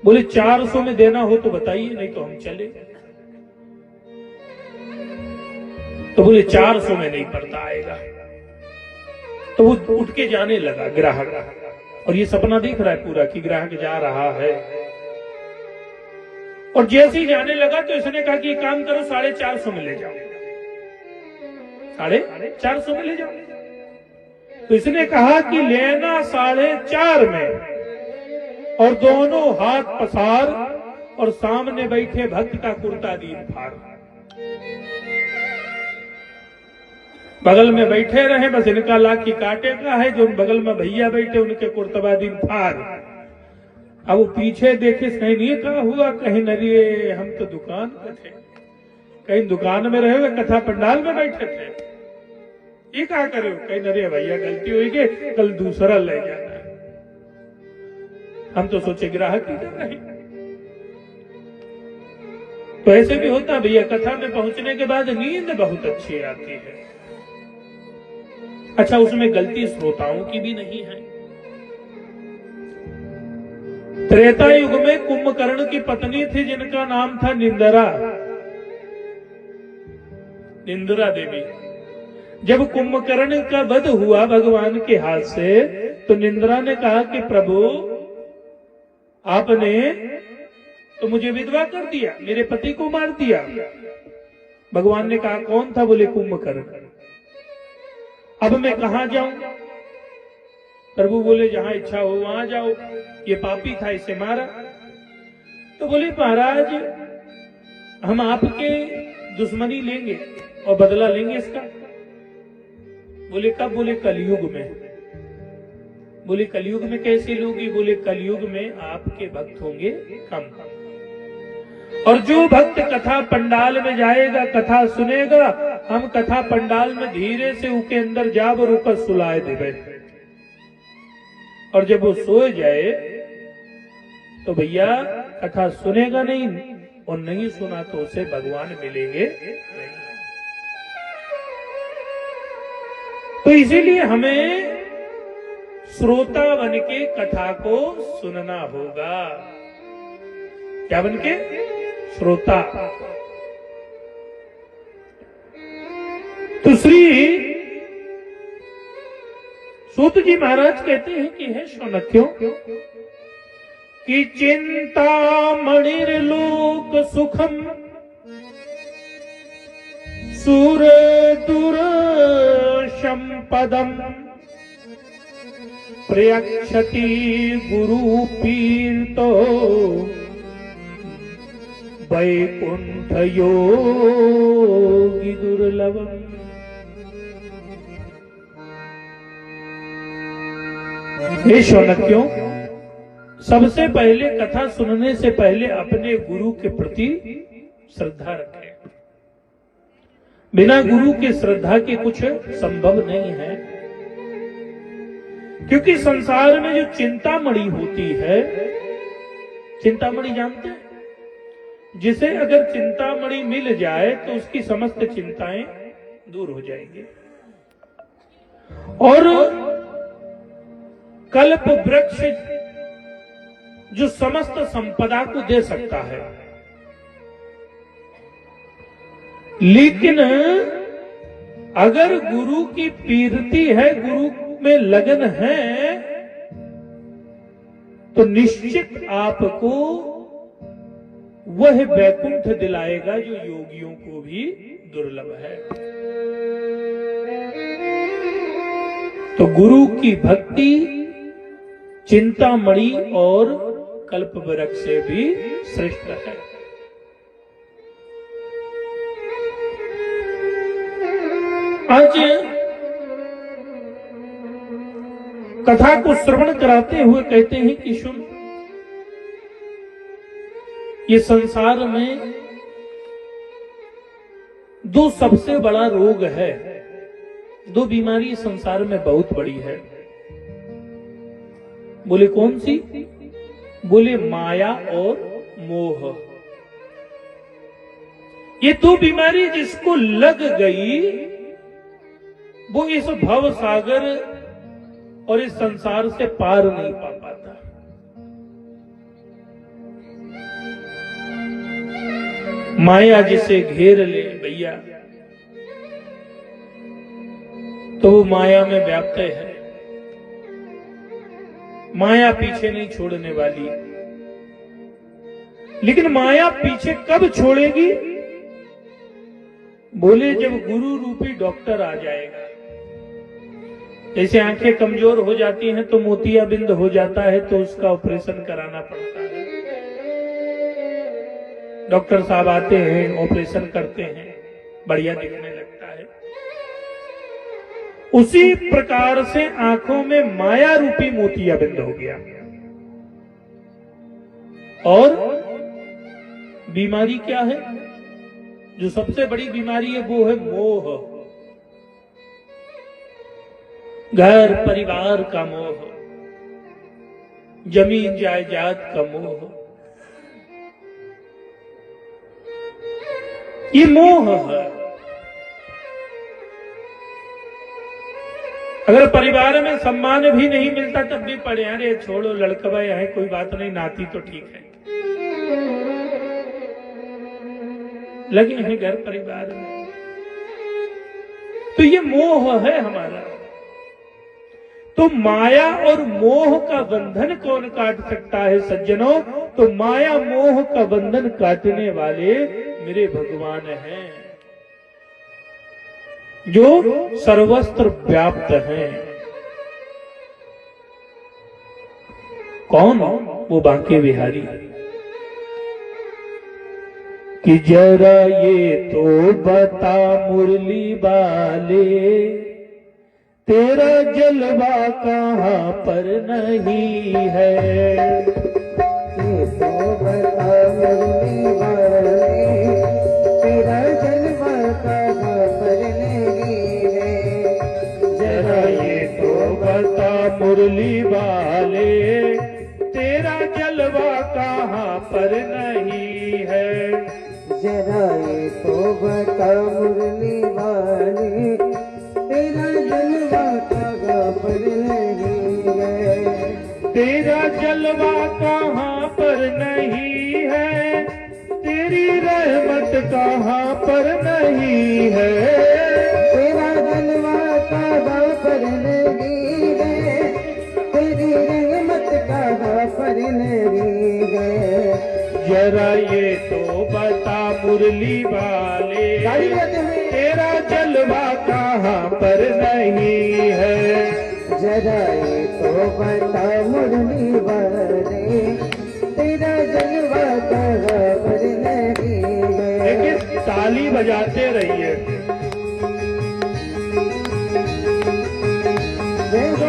बोले 400 में देना हो तो बताइए, नहीं तो हम चले। तो बोले 400 में नहीं पड़ता आएगा। तो वो उठ के जाने लगा ग्राहक, और ये सपना दिख रहा है पूरा कि ग्राहक जा रहा है। और जैसे ही जाने लगा तो इसने कहा कि काम करो 450 में ले जाओ, 450 में ले जाओ। तो इसने कहा कि लेना 4.5 में, और दोनों हाथ पसार, और सामने बैठे भक्त का कुर्ता दीन फाड़। बगल में बैठे रहे, बस इनका लाख की काटे का है, जो बगल में भैया बैठे उनके कुर्तबा दीन फाड़। अब वो पीछे देखे, कहीं नहीं कहा हुआ, कहीं नरिये हम तो दुकान पे थे, कहीं दुकान में रहे हुए कथा पंडाल में बैठे थे, ये क्या करे? कहीं नरिये भैया गलती हुई कि कल दूसरा ले जाना है, हम तो सोचे ग्राहक ही कर रहे। तो ऐसे भी होता भैया, कथा में पहुंचने के बाद नींद बहुत अच्छी आती है। अच्छा, उसमें गलती श्रोताओं की भी नहीं है। त्रेता युग में कुंभकर्ण की पत्नी थी जिनका नाम था निंदरा, निंदरा देवी। जब कुंभकर्ण का वध हुआ भगवान के हाथ से, तो निंदरा ने कहा कि प्रभु आपने तो मुझे विधवा कर दिया, मेरे पति को मार दिया। भगवान ने कहा कौन था? बोले कुंभकर्ण। अब मैं कहां जाऊं? प्रभु बोले जहां इच्छा हो वहां जाओ, ये पापी था इसे मारा। तो बोले महाराज हम आपके दुश्मनी लेंगे और बदला लेंगे इसका। बोले कब? बोले कलयुग में। बोले कलयुग में कैसे लोगी? बोले कलयुग में आपके भक्त होंगे कम, और जो भक्त कथा पंडाल में जाएगा, कथा सुनेगा, हम कथा पंडाल में धीरे से उनके अंदर जाब रोकर सुलाए देवे। और जब वो सो जाए तो भैया कथा सुनेगा नहीं, और नहीं सुना तो उसे भगवान मिलेंगे नहीं। तो इसीलिए हमें श्रोता बन के कथा को सुनना होगा। क्या बन के? श्रोता। तो श्री सूत जी महाराज कहते हैं कि है शौनक्यों कि चिंता मणिर्लोक सुखम सुर दुर संपदम प्रयक्षति गुरु पीर्तो वैकुंठ योगी दुर्लभम। हे शौनक्यों, सबसे पहले कथा सुनने से पहले अपने गुरु के प्रति श्रद्धा रखें। बिना गुरु के श्रद्धा के कुछ संभव नहीं है, क्योंकि संसार में जो चिंतामणि होती है, चिंतामणि जानते हैं, जिसे अगर चिंतामणि मिल जाए तो उसकी समस्त चिंताएं दूर हो जाएंगी। और कल्प वृक्ष जो समस्त संपदा को दे सकता है, लेकिन अगर गुरु की पीरती है, गुरु में लगन है, तो निश्चित आपको वह वैकुंठ दिलाएगा जो योगियों को भी दुर्लभ है। तो गुरु की भक्ति चिंतामणि और कल्प वृक्ष से भी श्रेष्ठ है। आज कथा को श्रवण कराते हुए कहते हैं कि सुन, ये संसार में दो सबसे बड़ा रोग है, दो बीमारी संसार में बहुत बड़ी है। बोले कौन सी? बोले माया और मोह। ये दो बीमारी जिसको लग गई वो इस भव सागर और इस संसार से पार नहीं पा पाता। माया जिसे घेर ले भैया, तो वो माया में व्याप्त है। माया पीछे नहीं छोड़ने वाली, लेकिन माया पीछे कब छोड़ेगी? बोले जब गुरु रूपी डॉक्टर आ जाएगा। जैसे आंखें कमजोर हो जाती हैं तो मोतियाबिंद हो जाता है, तो उसका ऑपरेशन कराना पड़ता है। डॉक्टर साहब आते हैं, ऑपरेशन करते हैं, बढ़िया दिखने लगता है। उसी प्रकार से आंखों में माया रूपी मोतियाबिंद हो गया। और बीमारी क्या है? जो सबसे बड़ी बीमारी है वो है मोह। घर परिवार का मोह, जमीन जायदाद का मोह, ये मोह है। अगर परिवार में सम्मान भी नहीं मिलता तब भी पढ़े, अरे छोड़ो लड़कवा है, कोई बात नहीं, नाती तो ठीक है, लगे हैं घर परिवार में। तो ये मोह है हमारा। तो माया और मोह का बंधन कौन काट सकता है सज्जनों? तो माया मोह का बंधन काटने वाले मेरे भगवान हैं, जो सर्वत्र व्याप्त हैं। कौन? वो बांके बिहारी। कि जरा ये तो बता मुरली वाले, तेरा जलवा कहाँ पर नहीं है। ये तो बता मुरली वाले, तेरा जलवा कहाँ पर नहीं है। जरा ये तो बता मुरली वाले, वाले, तेरा जलवा कहाँ पर नहीं है। जरा ये तो बता मुरली वाले, तेरा जलवा कहाँ पर नहीं है। तेरा जलवा कहाँ पर नहीं है, तेरी रहमत कहाँ पर नहीं है। तेरा जलवा कहाँ पर नहीं है, तेरी रहमत कहाँ पर नहीं है। जरा ये तो बता मुरली वाले, तेरा जलवा कहाँ पर नहीं है। जरा ये तो बता मुरली वाले, तेरा जलवा कहाँ पर नहीं है। लेकिन ताली बजाते रहिए। देखो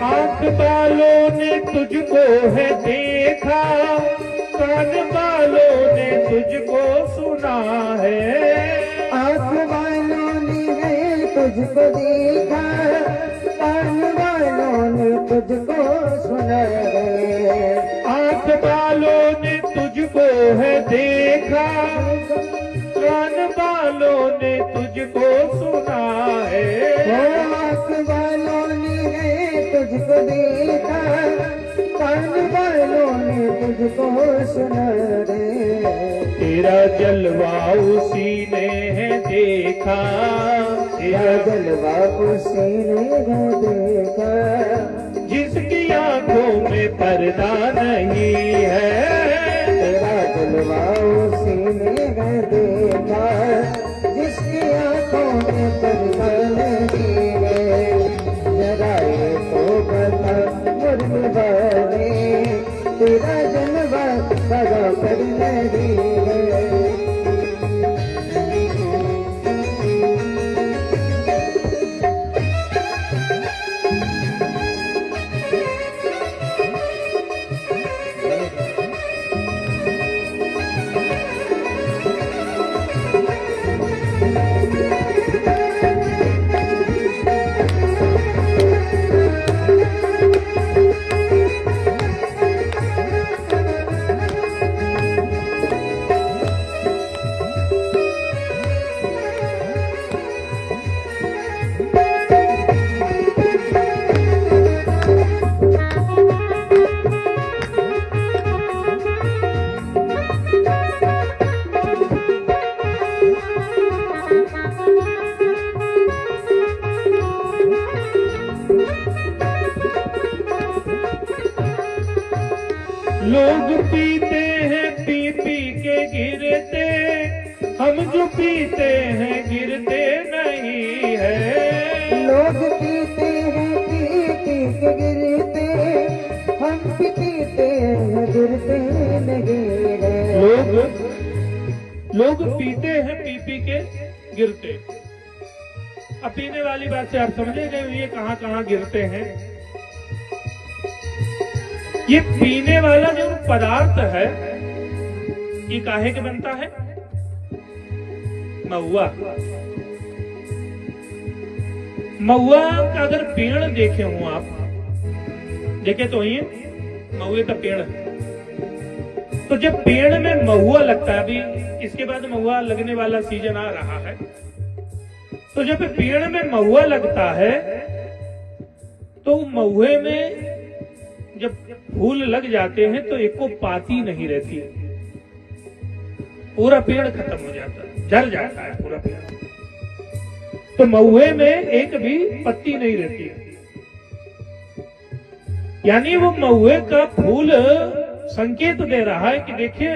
आंख वालों ने तुझको है देखा, कान वालों ने तुझको सुना है। आँख वालों ने तुझको देखा, कान वालों ने तुझको सुना है। आंख वालों ने तुझको है देखा, कान वालों ने तुझको सुना है। आँख वालों ने तुझको देखा, कान वालों ने तुझको सुना रे। तेरा जलवा उसी ने है देखा, तेरा जलवा उसी ने देखा, जिसकी आंखों में पर्दा नहीं है। तेरा जलवा उसी ने देखा, जिसकी आंखों में पर्दा नहीं है। जरा ये तो बता मुरली वाले, तेरा जलवा कहाँ पर नहीं है। लोग पीते हैं पी पी के गिरते, हम जो पीते हैं गिरते नहीं है। लोग पीते हैं पी पी के गिरते, हम भी पीते हैं गिरते नहीं है। लोग पीते हैं पी पी के गिरते। अब पीने वाली बात से आप समझे गए ये कहाँ कहाँ गिरते हैं। ये पीने वाला जो पदार्थ है ये काहे के बनता है। महुआ, महुआ का अगर पेड़ देखे हो आप, देखे तो ये महुए का पेड़ है। तो जब पेड़ में महुआ लगता है, अभी इसके बाद महुआ लगने वाला सीजन आ रहा है, तो जब पेड़ में महुआ लगता है तो महुए में जब फूल लग जाते हैं तो एक को पाती नहीं रहती, पूरा पेड़ खत्म हो जाता है, जल जाता है पूरा पेड़। तो महुए में एक भी पत्ती नहीं रहती, यानी वो महुए का फूल संकेत दे रहा है कि देखिए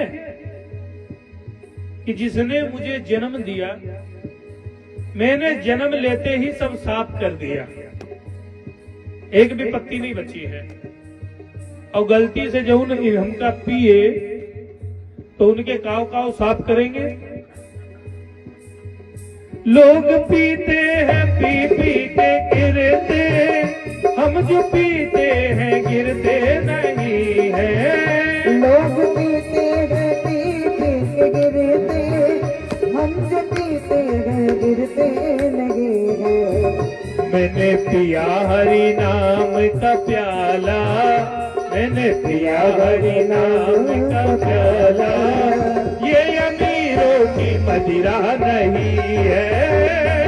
कि जिसने मुझे जन्म दिया, मैंने जन्म लेते ही सब साफ कर दिया। एक भी पत्ती नहीं बची है। और गलती से जो हमका पिए तो उनके काव काव साफ करेंगे। लोग पीते हैं पी पी के गिरते, हम जो पीते हैं गिरते नहीं है। लोग पीते हैं पी पी के गिरते, हम जो पीते हैं गिरते नहीं है। मैंने पिया हरि नाम का प्याला, मैंने पिया हरि नाम का प्याला, ये अमीरों की मदिरा नहीं है।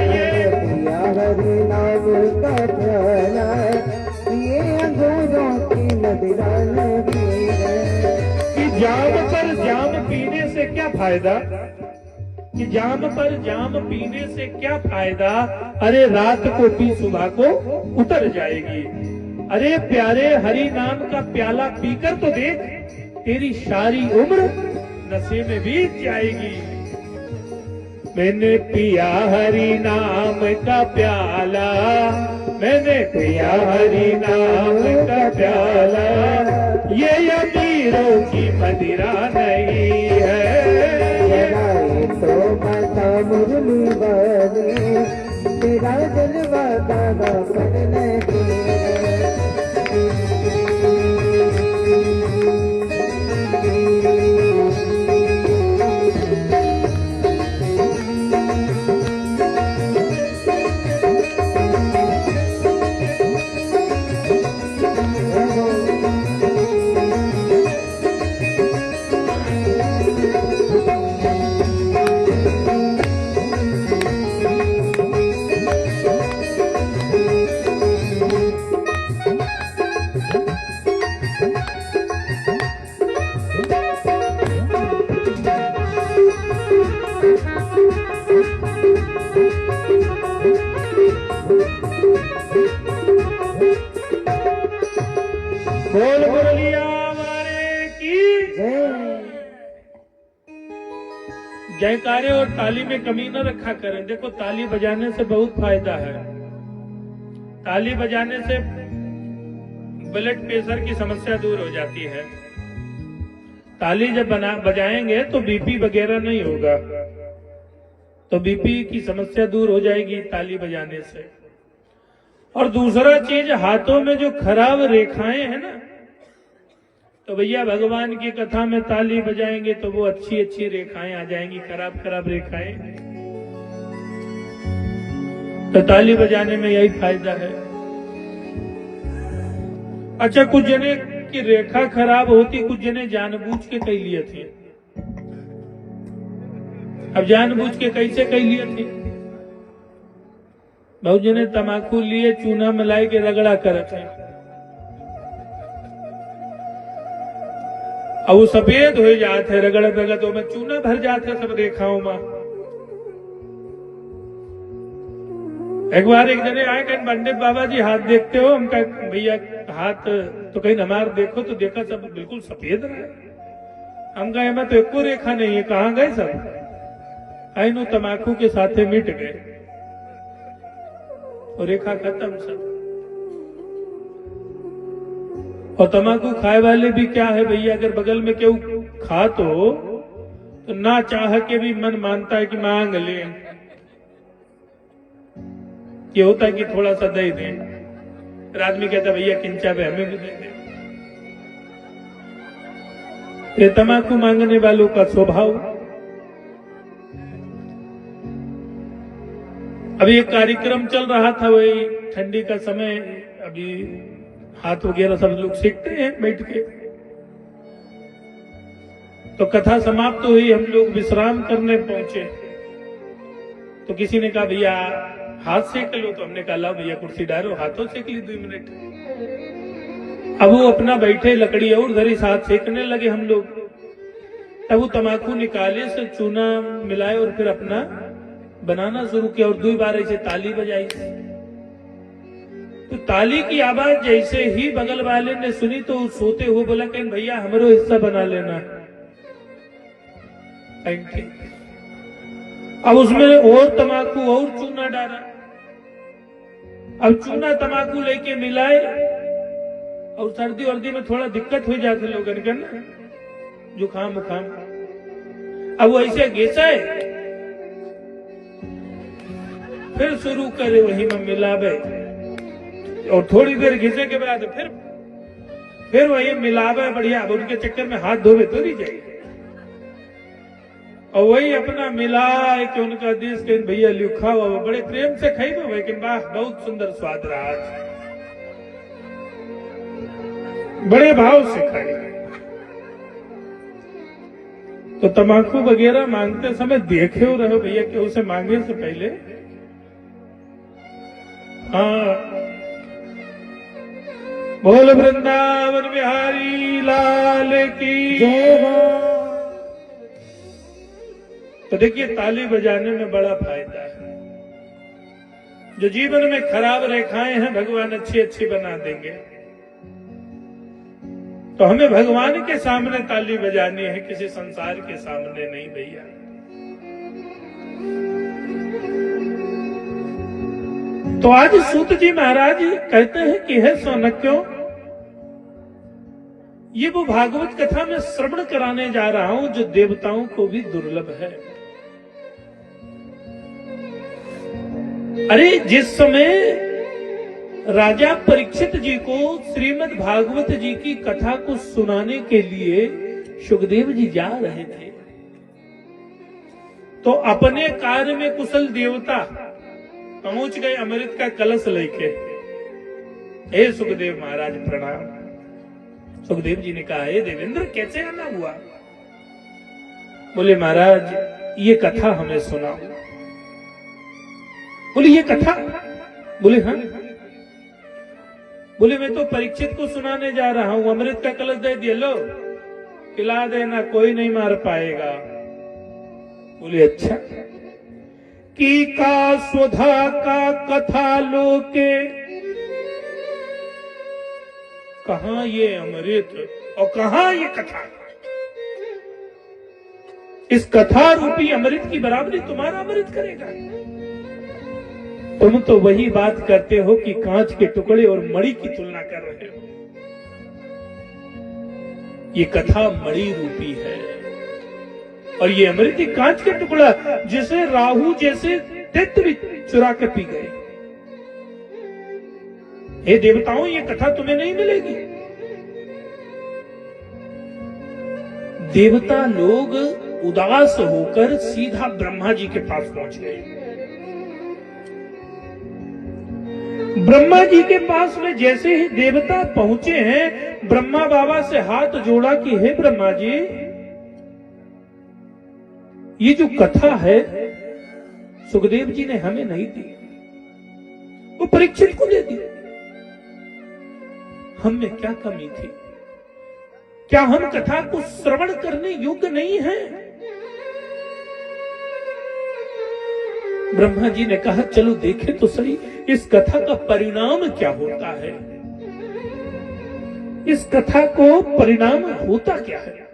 ये पिया हरि नाम का प्याला, ये अंगूरों की मदिरा नहीं है। कि जाम पर जाम पीने से क्या फायदा, कि जाम पर जाम पीने से क्या फायदा, अरे रात को पी सुबह को उतर जाएगी। अरे प्यारे हरि नाम का प्याला पीकर तो देख, तेरी सारी उम्र नशे में बीत जाएगी। मैंने पिया हरि नाम का प्याला, मैंने पिया हरि नाम का प्याला, ये अमीरों की मदिरा नहीं है। तो माता मुरली वाले, तेरा जलवा दादा पर नहीं है। बोल मुरलिया वाले की जयकारे और ताली में कमी न रखा करें। देखो ताली बजाने से बहुत फायदा है। ताली बजाने से ब्लड प्रेशर की समस्या दूर हो जाती है। ताली जब बजाएंगे तो बीपी वगैरह नहीं होगा, तो बीपी की समस्या दूर हो जाएगी ताली बजाने से। और दूसरा चीज, हाथों में जो खराब रेखाएं हैं ना, तो भैया भगवान की कथा में ताली बजाएंगे तो वो अच्छी अच्छी रेखाएं आ जाएंगी, खराब खराब रेखाएं। तो ताली बजाने में यही फायदा है। अच्छा, कुछ जने की रेखा खराब होती, कुछ जने जानबूझ के कई लिए थे। अब जानबूझ के कैसे कई लिए थे? बहुत जने तमाकू लिए, चूना मिलाई के रगड़ा करते हैं, अब वो सफेद हो जाते रगड़ रगड़, तो में चूना भर जाते सब रेखाओं में। एक बार एक जने आए, कहीं पंडित बाबा जी हाथ देखते हो? हम कहे भैया हाथ तो कहीं हमारे देखो, तो देखा सब बिल्कुल सफेद रहे। हम कहे मैं तो एको रेखा नहीं है, कहाँ गए सब? नो तमाकू के साथे मिट गए और रेखा खत्म सब। और तमाकू खाए वाले भी क्या है भैया, अगर बगल में क्यों खा तो ना चाह के भी मन मानता है कि मांग ले। ये होता है कि थोड़ा सा दे दें, फिर आदमी कहता भैया किंचा पे हमें भी दे दे। ये तमाकू मांगने वालों का स्वभाव। अभी एक कार्यक्रम चल रहा था, वही ठंडी का समय, अभी हाथ वगैरह सब लोग सीखते हैं बैठ के। तो कथा समाप्त हुई, हम लोग विश्राम करने पहुंचे, तो किसी ने कहा भैया हाथ सेक लो। तो हमने कहा ला भैया कुर्सी डालो, हाथों सेक ली 2 मिनट। अब वो अपना बैठे, लकड़ी और धरी, हाथ सेकने लगे हम लोग। तब वो तमाकू निकाले से चूना मिलाए और फिर अपना बनाना शुरू किया, और 2 बार ऐसे ताली बजाई। तो ताली की आवाज जैसे ही बगल वाले ने सुनी तो सोते हुए बोला कहीं भैया हमारो हिस्सा बना लेना। अब उसमें और तमाकू और चूना डाला। अब चूना तमाकू लेके मिलाए और सर्दी वर्दी में थोड़ा दिक्कत हो जाते लोगन का ना, जुकाम उखाम। अब वो ऐसे घिसे फिर शुरू करे वही में मिलावे, और थोड़ी देर घिसे के बाद फिर वही मिलावे बढ़िया। अब उनके चक्कर में हाथ धोवे तो नहीं जाए, और वही अपना मिला कि उनका देश के भैया लिखा हुआ बड़े प्रेम से खाई दो, लेकिन वाह बहुत सुंदर स्वाद रहा आज, बड़े भाव से खाई। तो तम्बाकू वगैरह मांगते समय देखे हो रहे भैया कि उसे मांगे से पहले हाँ बोल वृंदावन बिहारी लाल की जय हो। तो देखिए ताली बजाने में बड़ा फायदा है। जो जीवन में खराब रेखाएं हैं भगवान अच्छी अच्छी बना देंगे। तो हमें भगवान के सामने ताली बजानी है, किसी संसार के सामने नहीं भैया। तो आज सूत जी महाराज कहते हैं कि है सौनक्यों, ये वो भागवत कथा में श्रवण कराने जा रहा हूं जो देवताओं को भी दुर्लभ है। अरे जिस समय राजा परीक्षित जी को श्रीमद् भागवत जी की कथा को सुनाने के लिए सुखदेव जी जा रहे थे, तो अपने कार्य में कुशल देवता पहुंच गए अमृत का कलश लेके। हे सुखदेव महाराज प्रणाम। सुखदेव जी ने कहा, हे देवेंद्र कैसे आना हुआ? बोले महाराज ये कथा हमें सुनाओ। बोले ये कथा? बोले हाँ। बोले मैं तो परीक्षित को सुनाने जा रहा हूं, अमृत का कलश दे दिया, लो पिला देना, कोई नहीं मार पाएगा। बोले अच्छा। की का स्वधा का कथा लोके, कहां ये अमृत और कहां ये कथा? इस कथा रूपी अमृत की बराबरी तुम्हारा अमृत करेगा? तुम तो वही बात करते हो कि कांच के टुकड़े और मणि की तुलना कर रहे हो। ये कथा मणि रूपी है और ये अमृत कांच के टुकड़ा जिसे राहु जैसे दैत्य भी चुरा के पी गए। हे देवताओं ये कथा तुम्हें नहीं मिलेगी। देवता लोग उदास होकर सीधा ब्रह्मा जी के पास पहुंच गए। ब्रह्मा जी के पास में जैसे ही देवता पहुंचे हैं, ब्रह्मा बाबा से हाथ जोड़ा कि हे ब्रह्मा जी, ये जो कथा है सुखदेव जी ने हमें नहीं दी, वो परीक्षित को दे दी। हम में क्या कमी थी? क्या हम कथा को श्रवण करने योग्य नहीं हैं? ब्रह्मा जी ने कहा चलो देखें तो सही इस कथा का परिणाम क्या होता है। इस कथा को परिणाम होता क्या है?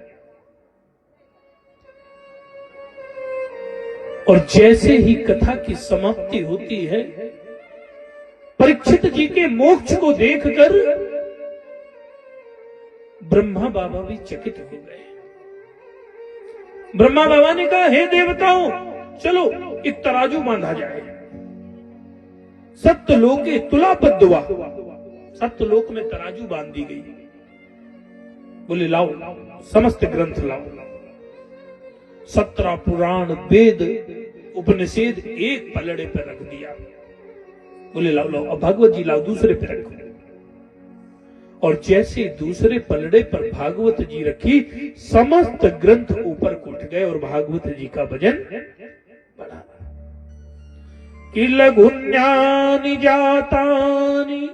और जैसे ही कथा की समाप्ति होती है, परीक्षित जी के मोक्ष को देखकर ब्रह्मा बाबा भी चकित हो गए। ब्रह्मा बाबा ने कहा हे देवताओं, चलो एक तराजू बांधा जाए। सप्तलोके तुलापद्वा, सप्तलोक में तराजू बांध दी गई। बोले लाओ समस्त ग्रंथ लाओ, 17 पुराण वेद उपनिषद एक पलड़े पर रख दिया। बोले लाओ लाओ, अब भागवत जी लाओ दूसरे पे रखो। और जैसे दूसरे पलड़े पर भागवत जी रखी, समस्त ग्रंथ ऊपर को उठ गए और भागवत जी का भजन बढ़ा। कि लघुन्यानि जातानि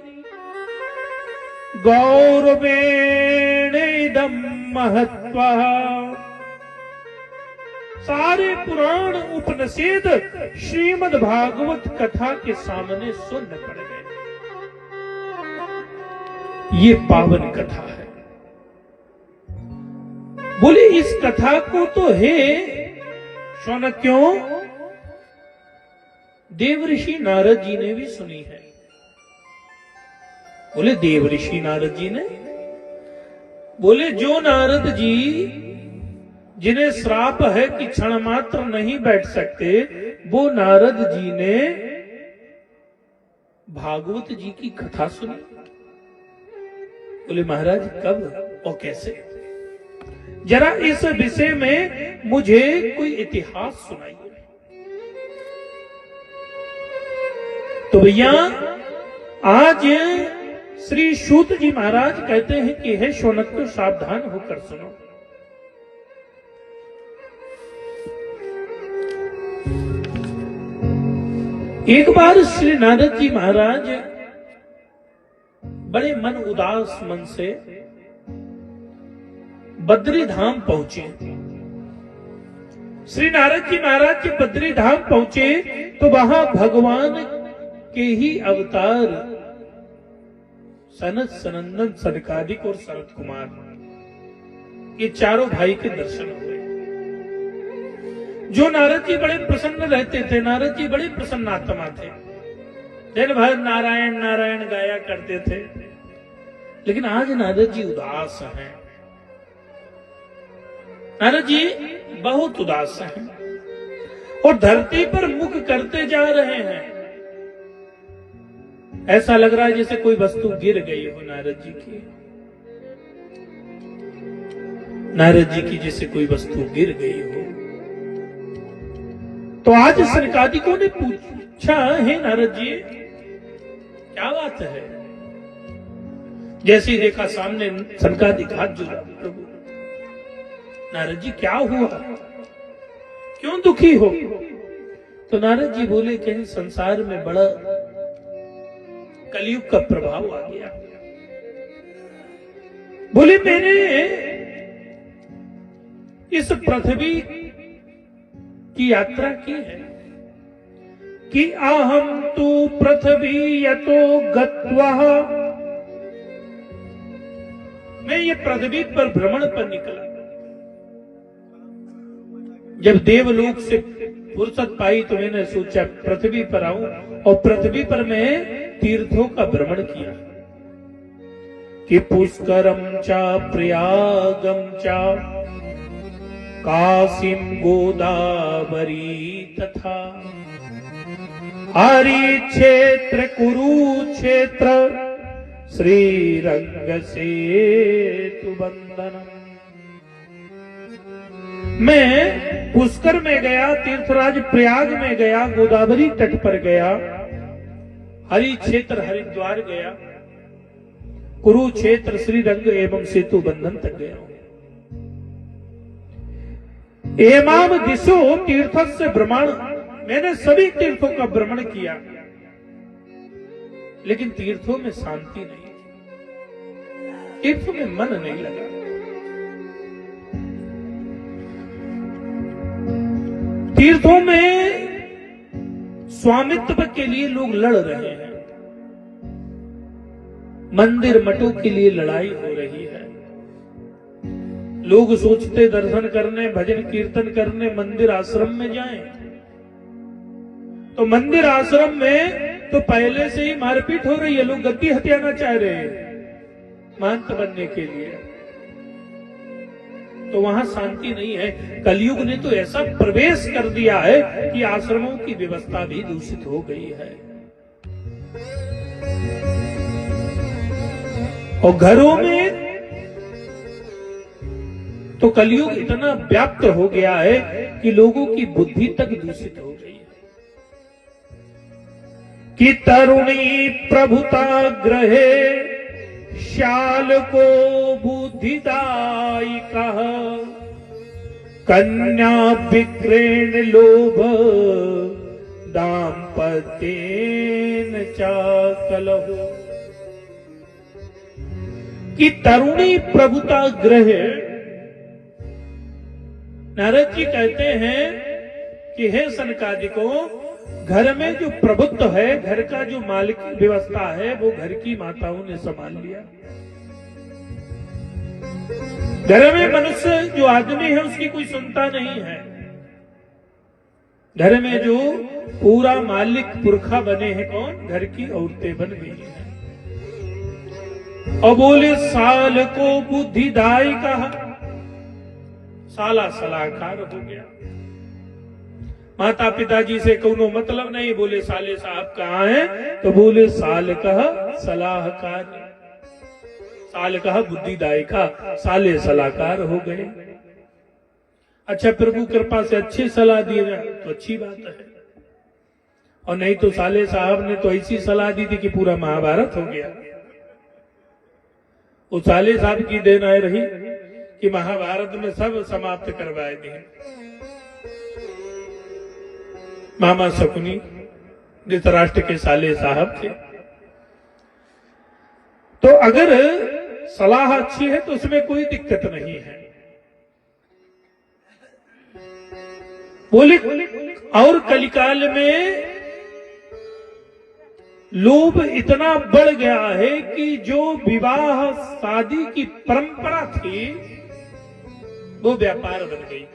गौरवेण इदं महत्वः। सारे पुराण उपनिषद श्रीमद् भागवत कथा के सामने सुन्न पड़ गए। ये पावन कथा है। बोले इस कथा को तो हे शौनक्यों, देव ऋषि नारद जी ने भी सुनी है। बोले देव ऋषि नारद जी ने। बोले जो नारद जी जिन्हें श्राप है कि क्षण मात्र नहीं बैठ सकते, वो नारद जी ने भागवत जी की कथा सुनी। बोले महाराज कब और कैसे? जरा इस विषय में मुझे कोई इतिहास सुनाइए। तो भैया आज श्री सूत जी महाराज कहते हैं कि हे शौनक सावधान होकर सुनो। एक बार श्री नारद जी महाराज बड़े मन उदास मन से बद्री धाम पहुंचे। श्री नारद जी महाराज जब बद्री धाम पहुंचे तो वहां भगवान के ही अवतार सनत सनंदन सनकादिक और शरद कुमार ये चारों भाई के दर्शन हुए। जो नारद जी बड़े प्रसन्न रहते थे, नारद जी बड़े प्रसन्न आत्मा थे, दिन भर नारायण नारायण गाया करते थे। लेकिन आज नारद जी उदास हैं। नारद जी बहुत उदास हैं और धरती पर मुख करते जा रहे हैं। ऐसा लग रहा है जैसे कोई वस्तु गिर गई हो नारद जी की। नारद जी की जैसे कोई वस्तु गिर गई हो। तो आज सनकादिकों ने पूछा, हे नारद जी क्या बात है? जैसे ही देखा सामने सनकादिक हाथ जोड़ा, प्रभु नारद जी क्या हुआ, क्यों दुखी हो? तो नारद जी बोले कहीं संसार में बड़ा कलयुग का प्रभाव आ गया। बोले मैंने इस पृथ्वी की यात्रा की है कि अहम तु पृथ्वी यतो गत्वा, मैं ये पृथ्वी पर भ्रमण पर निकला। जब देवलोक से फुर्सत पाई तो मैंने सोचा पृथ्वी पर आऊं, और पृथ्वी पर मैं तीर्थों का भ्रमण किया कि पुष्करम चा प्रयागम चा काशीम गोदावरी तथा हरि क्षेत्र कुरुक्षेत्र श्रीरंग सेतु बंधनम। मैं पुष्कर में गया, तीर्थराज प्रयाग में गया, गोदावरी तट पर गया, हरि क्षेत्र हरिद्वार गया, कुरुक्षेत्र श्रीरंग एवं सेतु बंधन तक गया। एमाम दिशो तीर्थ से भ्रमण, मैंने सभी तीर्थों का भ्रमण किया, लेकिन तीर्थों में शांति नहीं, तीर्थों में मन नहीं लगा। तीर्थों में स्वामित्व के लिए लोग लड़ रहे हैं, मंदिर मठों के लिए लड़ाई हो रही है। लोग सोचते दर्शन करने, भजन कीर्तन करने मंदिर आश्रम में जाएं, तो मंदिर आश्रम में तो पहले से ही मारपीट हो रही है, लोग गद्दी हथियाना चाह रहे हैं महंत बनने के लिए। तो वहां शांति नहीं है। कलयुग ने तो ऐसा प्रवेश कर दिया है कि आश्रमों की व्यवस्था भी दूषित हो गई है, और घरों में तो कलयुग इतना व्याप्त हो गया है कि लोगों की बुद्धि तक दूषित हो गई है। कि तरुणी प्रभुता ग्रहे शाल को बुद्धिदायी कह, कन्या विक्रेण लोभ दाम्पत्येन चाकलहो। कि तरुणी प्रभुता ग्रहे, नारद जी कहते हैं कि हे सनकादिकों, घर में जो प्रभुत्व है, घर का जो मालिक व्यवस्था है, वो घर की माताओं ने संभाल लिया। घर में मनुष्य जो आदमी है उसकी कोई सुनता नहीं है। घर में जो पूरा मालिक पुरखा बने हैं कौन? घर की औरतें बन गई हैं। और बोले साल को बुद्धिदाई कहा, साला सलाहकार हो गया। माता पिताजी से कोनो मतलब नहीं, बोले साले साहब कहाँ हैं, तो बोले साल कहा सलाहकार, साल कहा बुद्धिदाई का, साले सलाहकार हो गए। अच्छा, प्रभु कृपा से अच्छी सलाह दी जाए तो अच्छी बात है, और नहीं तो साले साहब ने तो ऐसी सलाह दी थी कि पूरा महाभारत हो गया। वो साले साहब की देन आए रही कि महाभारत में सब समाप्त करवाए दिए। मामा शकुनी धृतराष्ट्र के साले साहब थे। तो अगर सलाह अच्छी है तो उसमें कोई दिक्कत नहीं है। बोले और कलिकाल में लोभ इतना बढ़ गया है कि जो विवाह शादी की परंपरा थी वो व्यापार बन गई।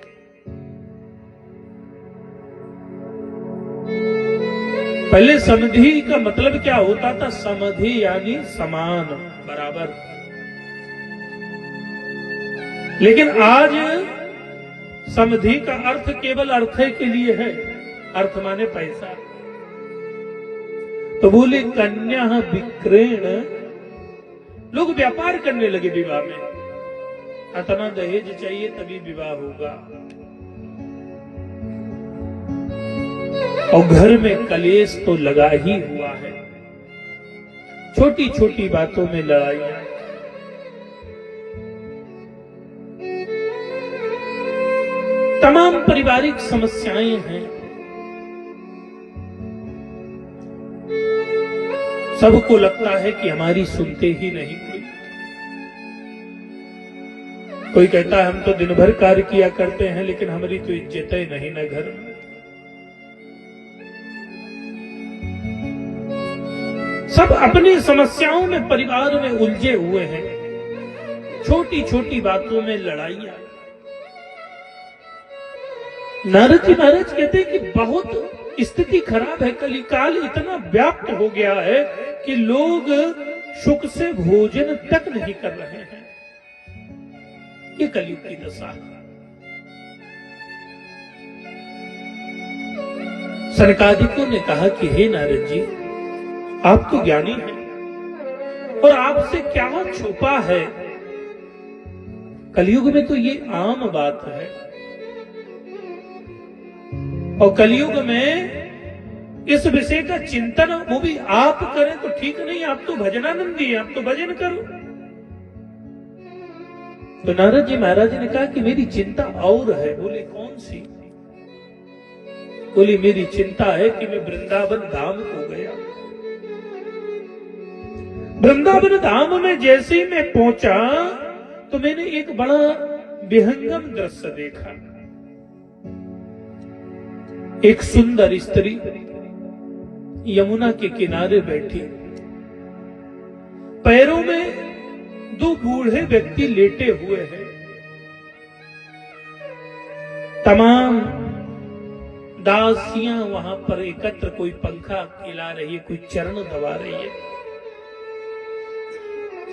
पहले समधि का मतलब क्या होता था? समधि यानी समान, बराबर। लेकिन आज समधि का अर्थ केवल अर्थ के लिए है, अर्थ माने पैसा। तो बोले कन्या विक्रेण, लोग व्यापार करने लगे विवाह में। इतना दहेज चाहिए तभी विवाह होगा, और घर में कलेश तो लगा ही हुआ है। छोटी छोटी बातों में लड़ाइयां, तमाम पारिवारिक समस्याएं हैं। सबको लगता है कि हमारी सुनते ही नहीं कोई। कोई कहता है हम तो दिन भर कार्य किया करते हैं लेकिन हमारी तो इज्जत ही नहीं न घर में। सब अपनी समस्याओं में परिवार में उलझे हुए हैं, छोटी छोटी बातों में लड़ाइयां। नारद जी महाराज कहते हैं कि बहुत स्थिति खराब है, कलिकाल इतना व्याप्त हो गया है कि लोग सुख से भोजन तक नहीं कर रहे हैं। ये कलयुग की दशा है। सनकादिकों ने कहा कि हे नारद जी, आप तो ज्ञानी हैं और आपसे क्या छुपा है? कलयुग में तो ये आम बात है, और कलयुग में इस विषय का चिंतन वो भी आप करें तो ठीक नहीं। आप तो भजनानंदी हैं, आप तो भजन करो। तो नारद जी महाराज ने कहा कि मेरी चिंता और है। बोले कौन सी? बोली मेरी चिंता है कि मैं वृंदावन धाम को गया। वृंदावन धाम में जैसे ही मैं पहुंचा तो मैंने एक बड़ा विहंगम दृश्य देखा। एक सुंदर स्त्री यमुना के किनारे बैठी, पैरों में दो बूढ़े व्यक्ति लेटे हुए हैं। तमाम दासियां वहां पर एकत्र, कोई पंखा खिला रही है, कोई चरण दबा रही है,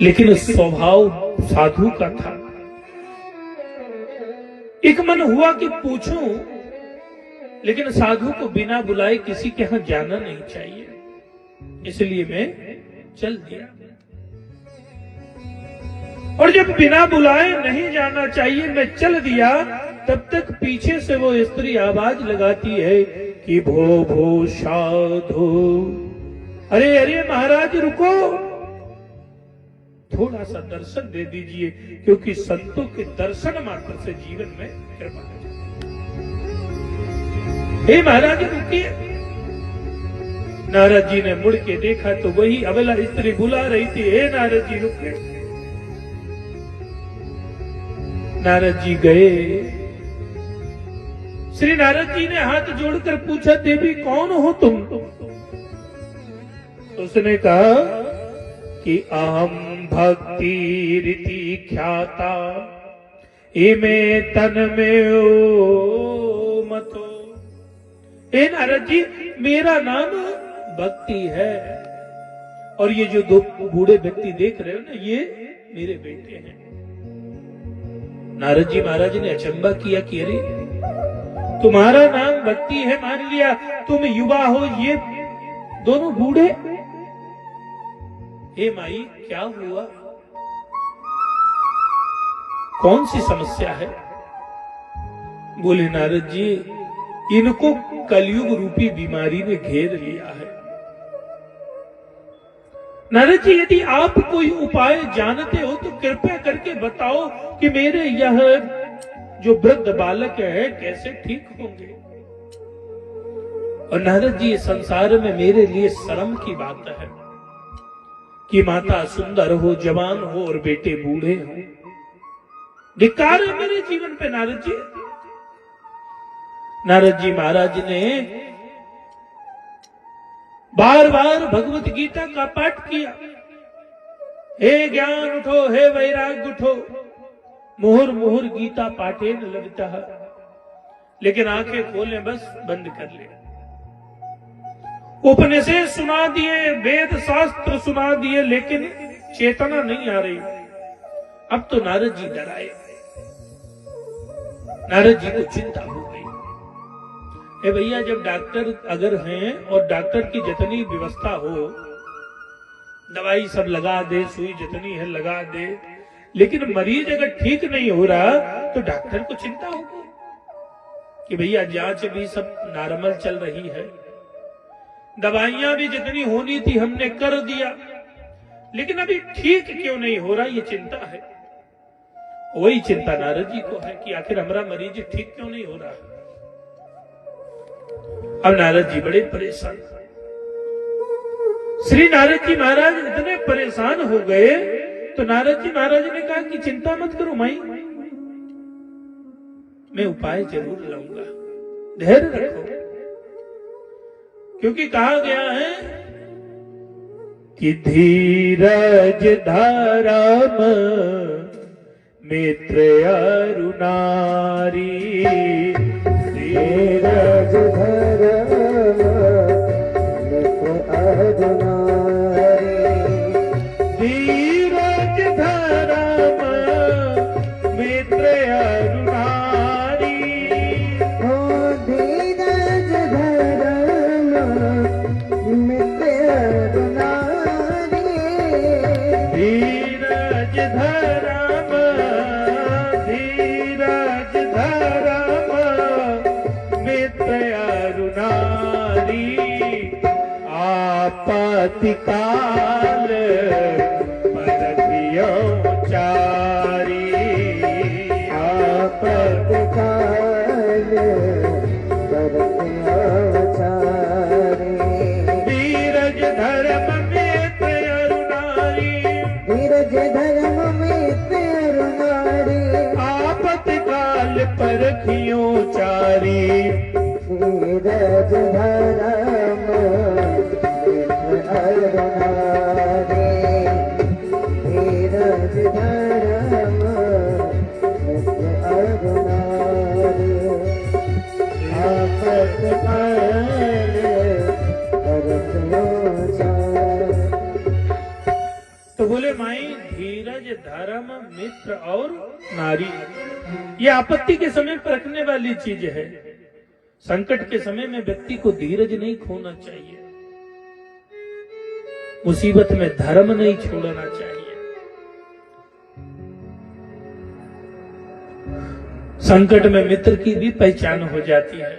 लेकिन स्वभाव साधु का था। एक मन हुआ कि पूछूं, लेकिन साधु को बिना बुलाए किसी के यहां जाना नहीं चाहिए, इसलिए मैं चल दिया। और जब बिना बुलाए नहीं जाना चाहिए मैं चल दिया, तब तक पीछे से वो स्त्री आवाज लगाती है कि भो भो साधु, अरे अरे महाराज रुको, थोड़ा सा दर्शन दे दीजिए, क्योंकि संतों के दर्शन मात्र से जीवन में कृपा है। हे महाराज रुकिए। नारद जी ने मुड़ के देखा तो वही अबला स्त्री बुला रही थी, हे नारद जी रुके। नारद जी गए। श्री नारद जी ने हाथ जोड़कर पूछा, देवी कौन हो तुम? उसने कहा कि अहम भक्ति रीति ख्याता इमे तन में ओ मतो। हे नारद जी, मेरा नाम भक्ति है और ये जो दो बूढ़े व्यक्ति देख रहे हो ना, ये मेरे बेटे हैं। नारद जी महाराज ने अचंबा किया कि अरे तुम्हारा नाम भक्ति है, मान लिया तुम युवा हो, ये दोनों बूढ़े। हे माई, क्या हुआ? कौन सी समस्या है? बोले नारद जी, इनको कलयुग रूपी बीमारी ने घेर लिया है। नारद जी, यदि आप कोई उपाय जानते हो तो कृपया करके बताओ कि मेरे यह जो वृद्ध बालक है कैसे ठीक होंगे। और नारद जी, संसार में मेरे लिए शर्म की बात है कि माता सुंदर हो, जवान हो और बेटे बूढ़े हो। धिक्कार है मेरे जीवन पे नारद जी। नारद जी महाराज ने बार बार भगवत गीता का पाठ किया। हे ज्ञान उठो, हे वैराग्य उठो, मुहुर मुहुर गीता पाठे न लगता है। लेकिन आंखें खोले, बस बंद कर ले। उपनिषद सुना दिए, वेद शास्त्र सुना दिए, लेकिन चेतना नहीं आ रही। अब तो नारद जी डराए, नारद जी को चिंता हो गई। ए भैया, जब डॉक्टर अगर हैं और डॉक्टर की जितनी व्यवस्था हो, दवाई सब लगा दे, सुई जितनी है लगा दे, लेकिन मरीज अगर ठीक नहीं हो रहा तो डॉक्टर को चिंता होगी कि भैया जांच भी सब नॉर्मल चल रही है, दवाइयां भी जितनी होनी थी हमने कर दिया, लेकिन अभी ठीक क्यों नहीं हो रहा, ये चिंता है। वही चिंता नारद जी को है कि आखिर हमारा मरीज ठीक क्यों नहीं हो रहा। अब नारद जी बड़े परेशान। श्री नारद जी महाराज इतने परेशान हो गए तो नारद जी महाराज ने कहा कि चिंता मत करो माई, मैं उपाय जरूर लाऊंगा, धैर्य रखो। क्योंकि कहा गया है कि धीरज धर्म मित्र अरु नारी, धीरज धर्म मित्र अरु नारी, धीरज धर्म मित्र अरु नारी, ओ धीरज धर्म मित्र अरु नारी, धीरज धर्म, धीरज धर्म मित्र अरु नारी, आपत्ति काल परधियो चारी, आपत्ति काल परधियो चारी, धीरज धर्म मित्र अरु नारी, धीरज धर्म मित्र अरु नारी, आपत्ति काल परधियो चारी, धीरज धर्म मित्र अरु नारी, धीरज धर्म मित्र अरु नारी, आपत्ति काल परधियो चारी। तो बोले माई, धीरज धर्म मित्र और नारी, ये आपत्ति के समय परखने वाली चीज है। संकट के समय में व्यक्ति को धीरज नहीं खोना चाहिए, मुसीबत में धर्म नहीं छोड़ना चाहिए। संकट में मित्र की भी पहचान हो जाती है,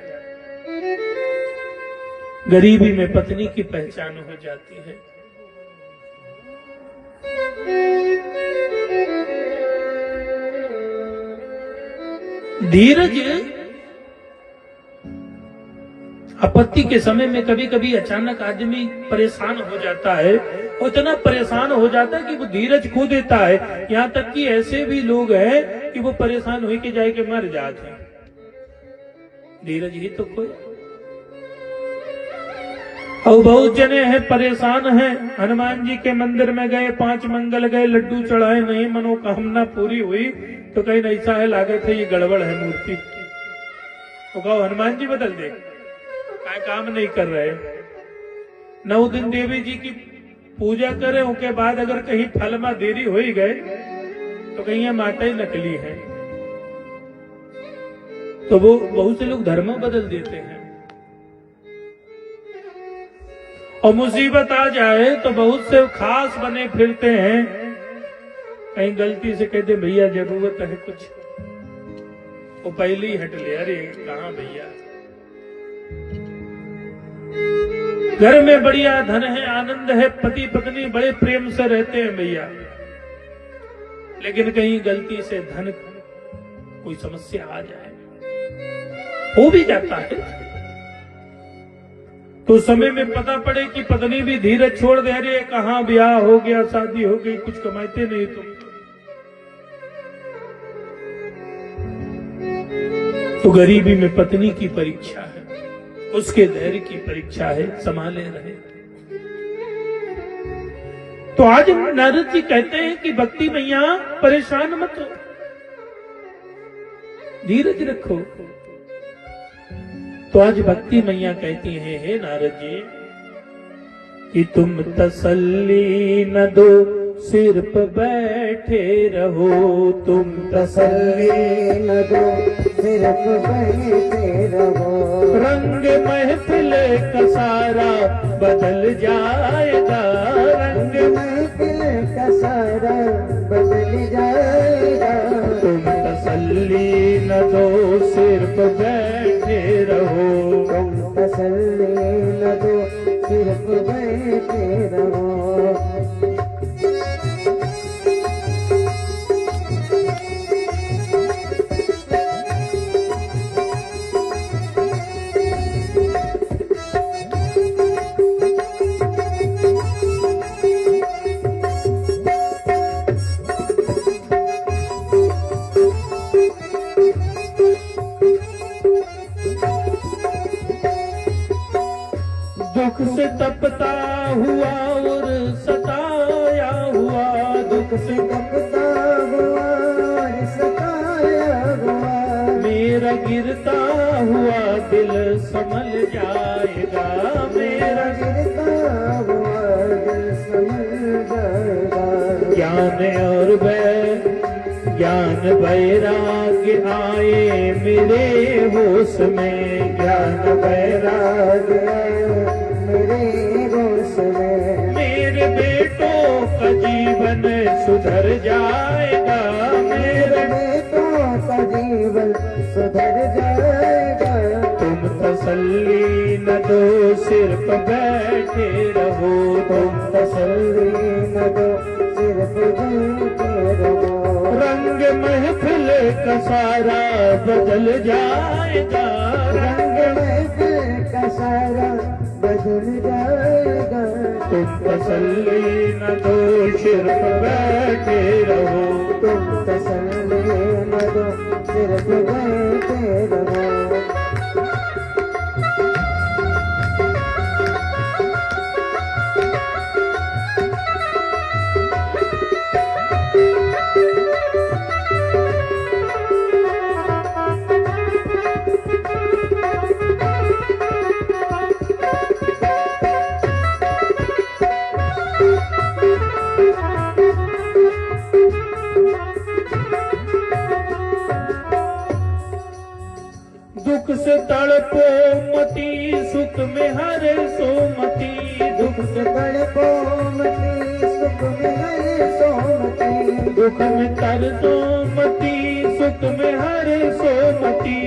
गरीबी में पत्नी की पहचान हो जाती है। धीरज आपत्ति के समय में कभी कभी अचानक आदमी परेशान हो जाता है, और इतना परेशान हो जाता है कि वो धीरज खो देता है। यहाँ तक कि ऐसे भी लोग हैं कि वो परेशान हो के जाए के मर जाते हैं, धीरज ही तो खोए। और बहुत जने हैं परेशान हैं, हनुमान जी के मंदिर में गए, 5 मंगल गए, लड्डू चढ़ाए, नहीं मनोकामना पूरी हुई, तो कहीं ऐसा है लागत है ये गड़बड़ है मूर्ति, तो कहो हनुमान जी बदल दे, काम नहीं कर रहे। 9 दिन देवी जी की पूजा करे उसके बाद अगर कहीं फल में देरी हो ही गए तो कहीं ये माता ही नकली है, तो वो बहुत से लोग धर्म बदल देते हैं। और मुसीबत आ जाए तो बहुत से खास बने फिरते हैं, कहीं गलती से कहते भैया जरूरत है कुछ, वो पहले ही हट ले, अरे कहाँ भैया, घर में बढ़िया धन है, आनंद है, पति पत्नी बड़े प्रेम से रहते हैं भैया, लेकिन कहीं गलती से धन कोई समस्या आ जाए, हो भी जाता है, तो समय में पता पड़े कि पत्नी भी धीरज छोड़ दे, अरे कहाँ ब्याह हो गया, शादी हो गई, कुछ कमाते नहीं तुम तो गरीबी में पत्नी की परीक्षा है, उसके धैर्य की परीक्षा है, संभाले रहे। तो आज नारद जी कहते हैं कि भक्ति मैया परेशान मत हो, धीरज रखो। तो आज भक्ति मैया कहती हैं, हे नारद जी कि तुम तसल्ली न दो, सिर पर बैठे रहो, तुम तसल्ली न दो, सिर पर बैठे रहो, रंग महफिल का सारा बदल जाएगा, रंग महफिल का सारा बदल जाएगा, तुम तसल्ली न दो, सिर पर बैठे रहो, तुम तसल्ली न दो, सिर पर बैठे रहो। दुख से तपता हुआ और सताया हुआ, दुख से तपता हुआ और सताया हुआ, मेरा गिरता हुआ दिल संभल जाएगा, मेरा गिरता हुआ दिल संभल जाएगा, ज्ञान वैराग्य आए मेरे होश में, ज्ञान वैराग्य मेरे होश में, मेरे बेटों का जीवन सुधर जाएगा, मेरे बेटों का जीवन सुधर जाएगा, तुम तसल्ली न दो, सिर पर बैठे रहो, तुम तसल्ली न दो, सिर पर बैठे रहो, रंग महफिल का सारा बदल जाएगा, रंग महफिल का सारा बदल जाएगा, तुम तसल्ली न दो, सिर पर बैठे रहो, तुम तसल्ली न दो, सिर पर बैठे रहो। दुख से तड़पो मती, सुख में हरे सोमती, दुख से तड़पो मती, सुख में हरे सोमती, दुख में तरसो मती, सुख में हरे सोमती,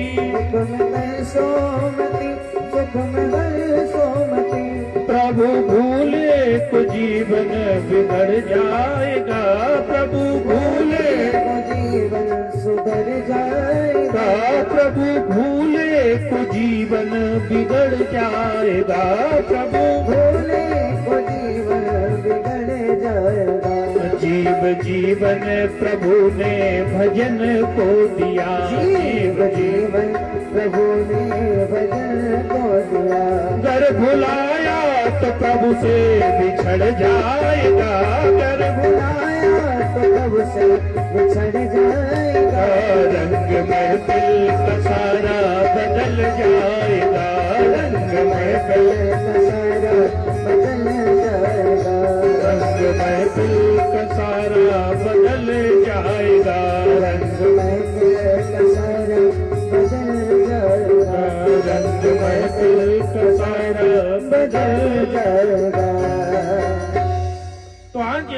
दुख में हरे सोमती, सुख में हरे सोमती, प्रभु भूले तो जीवन बिगड़ जाएगा, प्रभु भूले तो जीवन सुधर जाएगा, प्रभु भूले तो जीवन बिगड़ जाएगा, प्रभु भूले को जीवन बिगड़ जाएगा, जीवन प्रभु ने भजन को दिया, जीवन प्रभु ने भजन को दिया, घर भुलाया तो प्रभु से बिछड़ जाएगा, घर भुलाया तो प्रभु से बिछड़ जाएगा, रंग महफिल का सारा बदल जाएगा, रंग महफिल का सारा बदल जाएगा, जाएगा, रंग महफिल का सारा बदल जाएगा, रंग महफिल का सारा बदल जाएगा। तो आज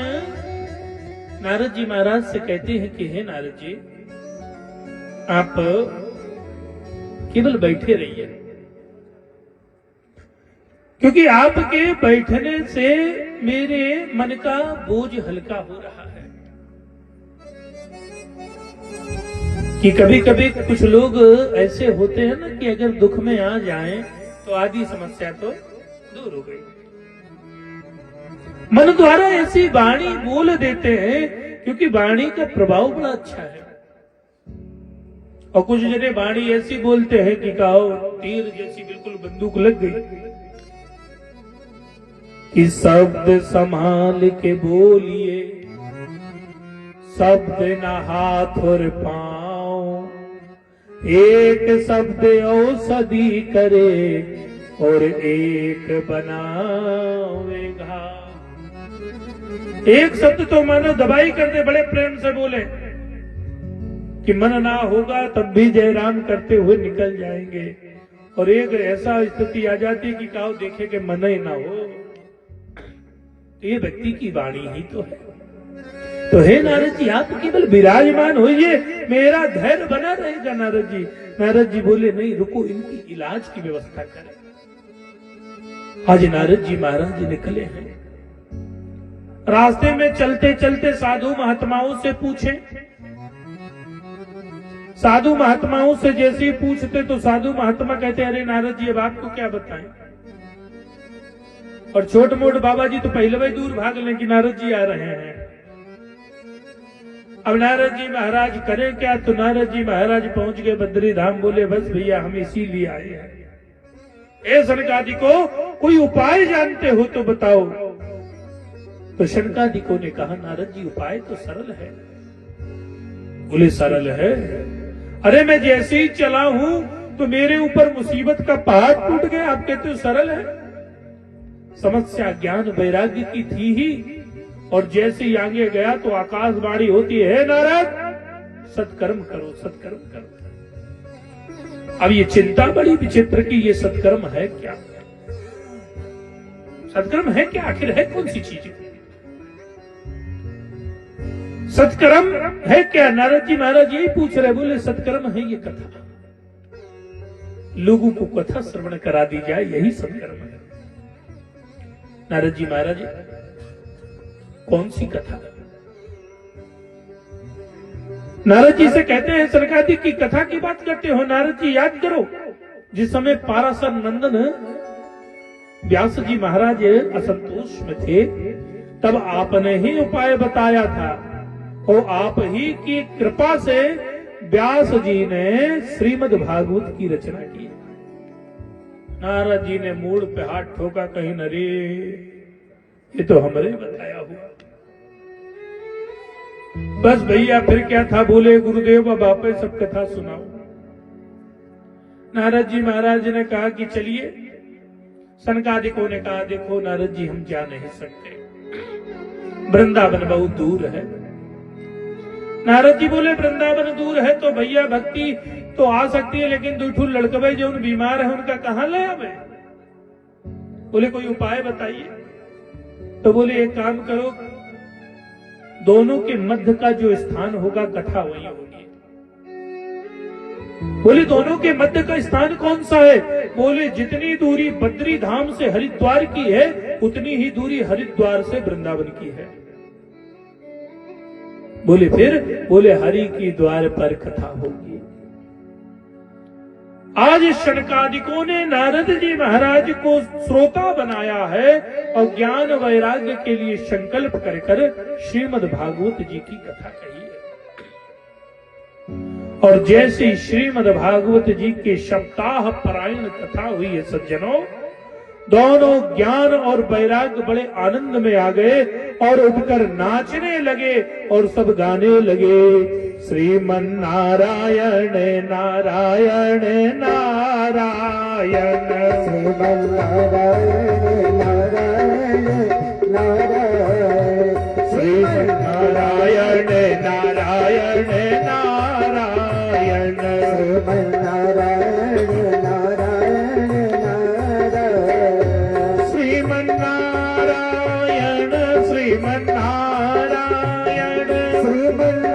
नारद जी महाराज से कहते हैं कि हे नारद जी, आप केवल बैठे रहिए, क्योंकि आपके बैठने से मेरे मन का बोझ हल्का हो रहा है। कि कभी कभी कुछ लोग ऐसे होते हैं ना कि अगर दुख में आ जाएं तो आधी समस्या तो दूर हो गई। मन द्वारा ऐसी वाणी बोल देते हैं, क्योंकि वाणी का प्रभाव बड़ा अच्छा है। और कुछ जने वाणी ऐसी बोलते हैं कि कहो तीर जैसी बिल्कुल बंदूक लग गई। कि शब्द संभाल के बोलिए, शब्द न हाथ और पांव, एक शब्द औषधि करे और एक बनावे घाव। एक शब्द तो मानो दवाई करते बड़े प्रेम से बोले कि मन ना होगा तब भी जयराम करते हुए निकल जाएंगे, और एक ऐसा स्थिति आ जाती है कि काव देखे कि मन ही ना हो। ये व्यक्ति की वाणी ही तो है। तो हे नारद जी, आप केवल विराजमान होइए, मेरा धैर्य बना रहेगा। नारद जी, नारद जी बोले नहीं, रुको, इनकी इलाज की व्यवस्था करें। आज नारद जी महाराज निकले हैं, रास्ते में चलते चलते साधु महात्माओं से पूछे। साधु महात्माओं से जैसे ही पूछते तो साधु महात्मा कहते, अरे नारद जी, अब आपको क्या बताएं। और छोट मोट बाबा जी तो पहले ही दूर भाग लें कि नारद जी आ रहे हैं। अब नारद जी महाराज करें क्या? तो नारद जी महाराज पहुंच गए बद्री धाम। बोले बस भैया, हम इसीलिए आए हैं। ए शनकादिको, कोई उपाय जानते हो तो बताओ। तो शनकादिको ने कहा, नारद जी उपाय तो सरल है। बोले सरल है? अरे मैं जैसे ही चला हूं तो मेरे ऊपर मुसीबत का पहाड़ टूट गया, आप कहते हो सरल है? समस्या ज्ञान वैराग्य की थी ही, और जैसे ही आगे गया तो आकाशवाणी होती है, नारद सत्कर्म करो, सत्कर्म करो। अब ये चिंता बड़ी विचित्र की ये सत्कर्म है क्या? सत्कर्म है क्या? आखिर है कौन सी चीज? सत्कर्म है क्या? नारद जी महाराज यही पूछ रहे। बोले सत्कर्म है ये कथा, लोगों को कथा श्रवण करा दी जाए, यही सत्कर्म है। नारद जी महाराज, कौन सी कथा? नारद जी से कहते हैं, सरकादी की कथा की बात करते हो? नारद जी याद करो, जिस समय पाराशर नंदन व्यास जी महाराज असंतोष में थे, तब आपने ही उपाय बताया था, और आप ही की कृपा से व्यास जी ने श्रीमद् भागवत की रचना की। नारद जी ने मूड पे हाथ ठोका, कहीं नरे ये तो हमरे बताया हुआ। बस भैया फिर क्या था? बोले गुरुदेव अब आप सब कथा सुनाओ। नारद जी महाराज ने कहा कि चलिए। सनकादिकों ने कहा, देखो नारद जी, हम जा नहीं सकते, वृंदावन बहुत दूर है। नारद जी बोले वृंदावन दूर है तो भैया भक्ति तो आ सकती है, लेकिन दूठू लड़कबे जो बीमार है उनका कहां ले आवे? बोले कोई उपाय बताइए। तो बोले एक काम करो, दोनों के मध्य का जो स्थान होगा कथा वही होगी। बोले दोनों के मध्य का स्थान कौन सा है? बोले जितनी दूरी बद्री धाम से हरिद्वार की है, उतनी ही दूरी हरिद्वार से वृंदावन की है। बोले फिर? बोले हरि की द्वार पर कथा होगी। आज शनकादिकों ने नारद जी महाराज को श्रोता बनाया है और ज्ञान वैराग्य के लिए संकल्प कर कर श्रीमद् भागवत जी की कथा कही है। और जैसे श्रीमद् भागवत जी के सप्ताह परायण कथा हुई है सज्जनों, दोनों ज्ञान और वैराग्य बड़े आनंद में आ गए और उठकर नाचने लगे और सब गाने लगे, श्रीमन नारायण नारायण नारायण। नारायण श्रीमन्नारायण नारायण नारायण श्रीमन्नारायण नारायण नारायण श्रीमन्नारायण नारायण नारायण श्रीमन्नारायण श्रीमन्नारायण श्रीमन्नारायण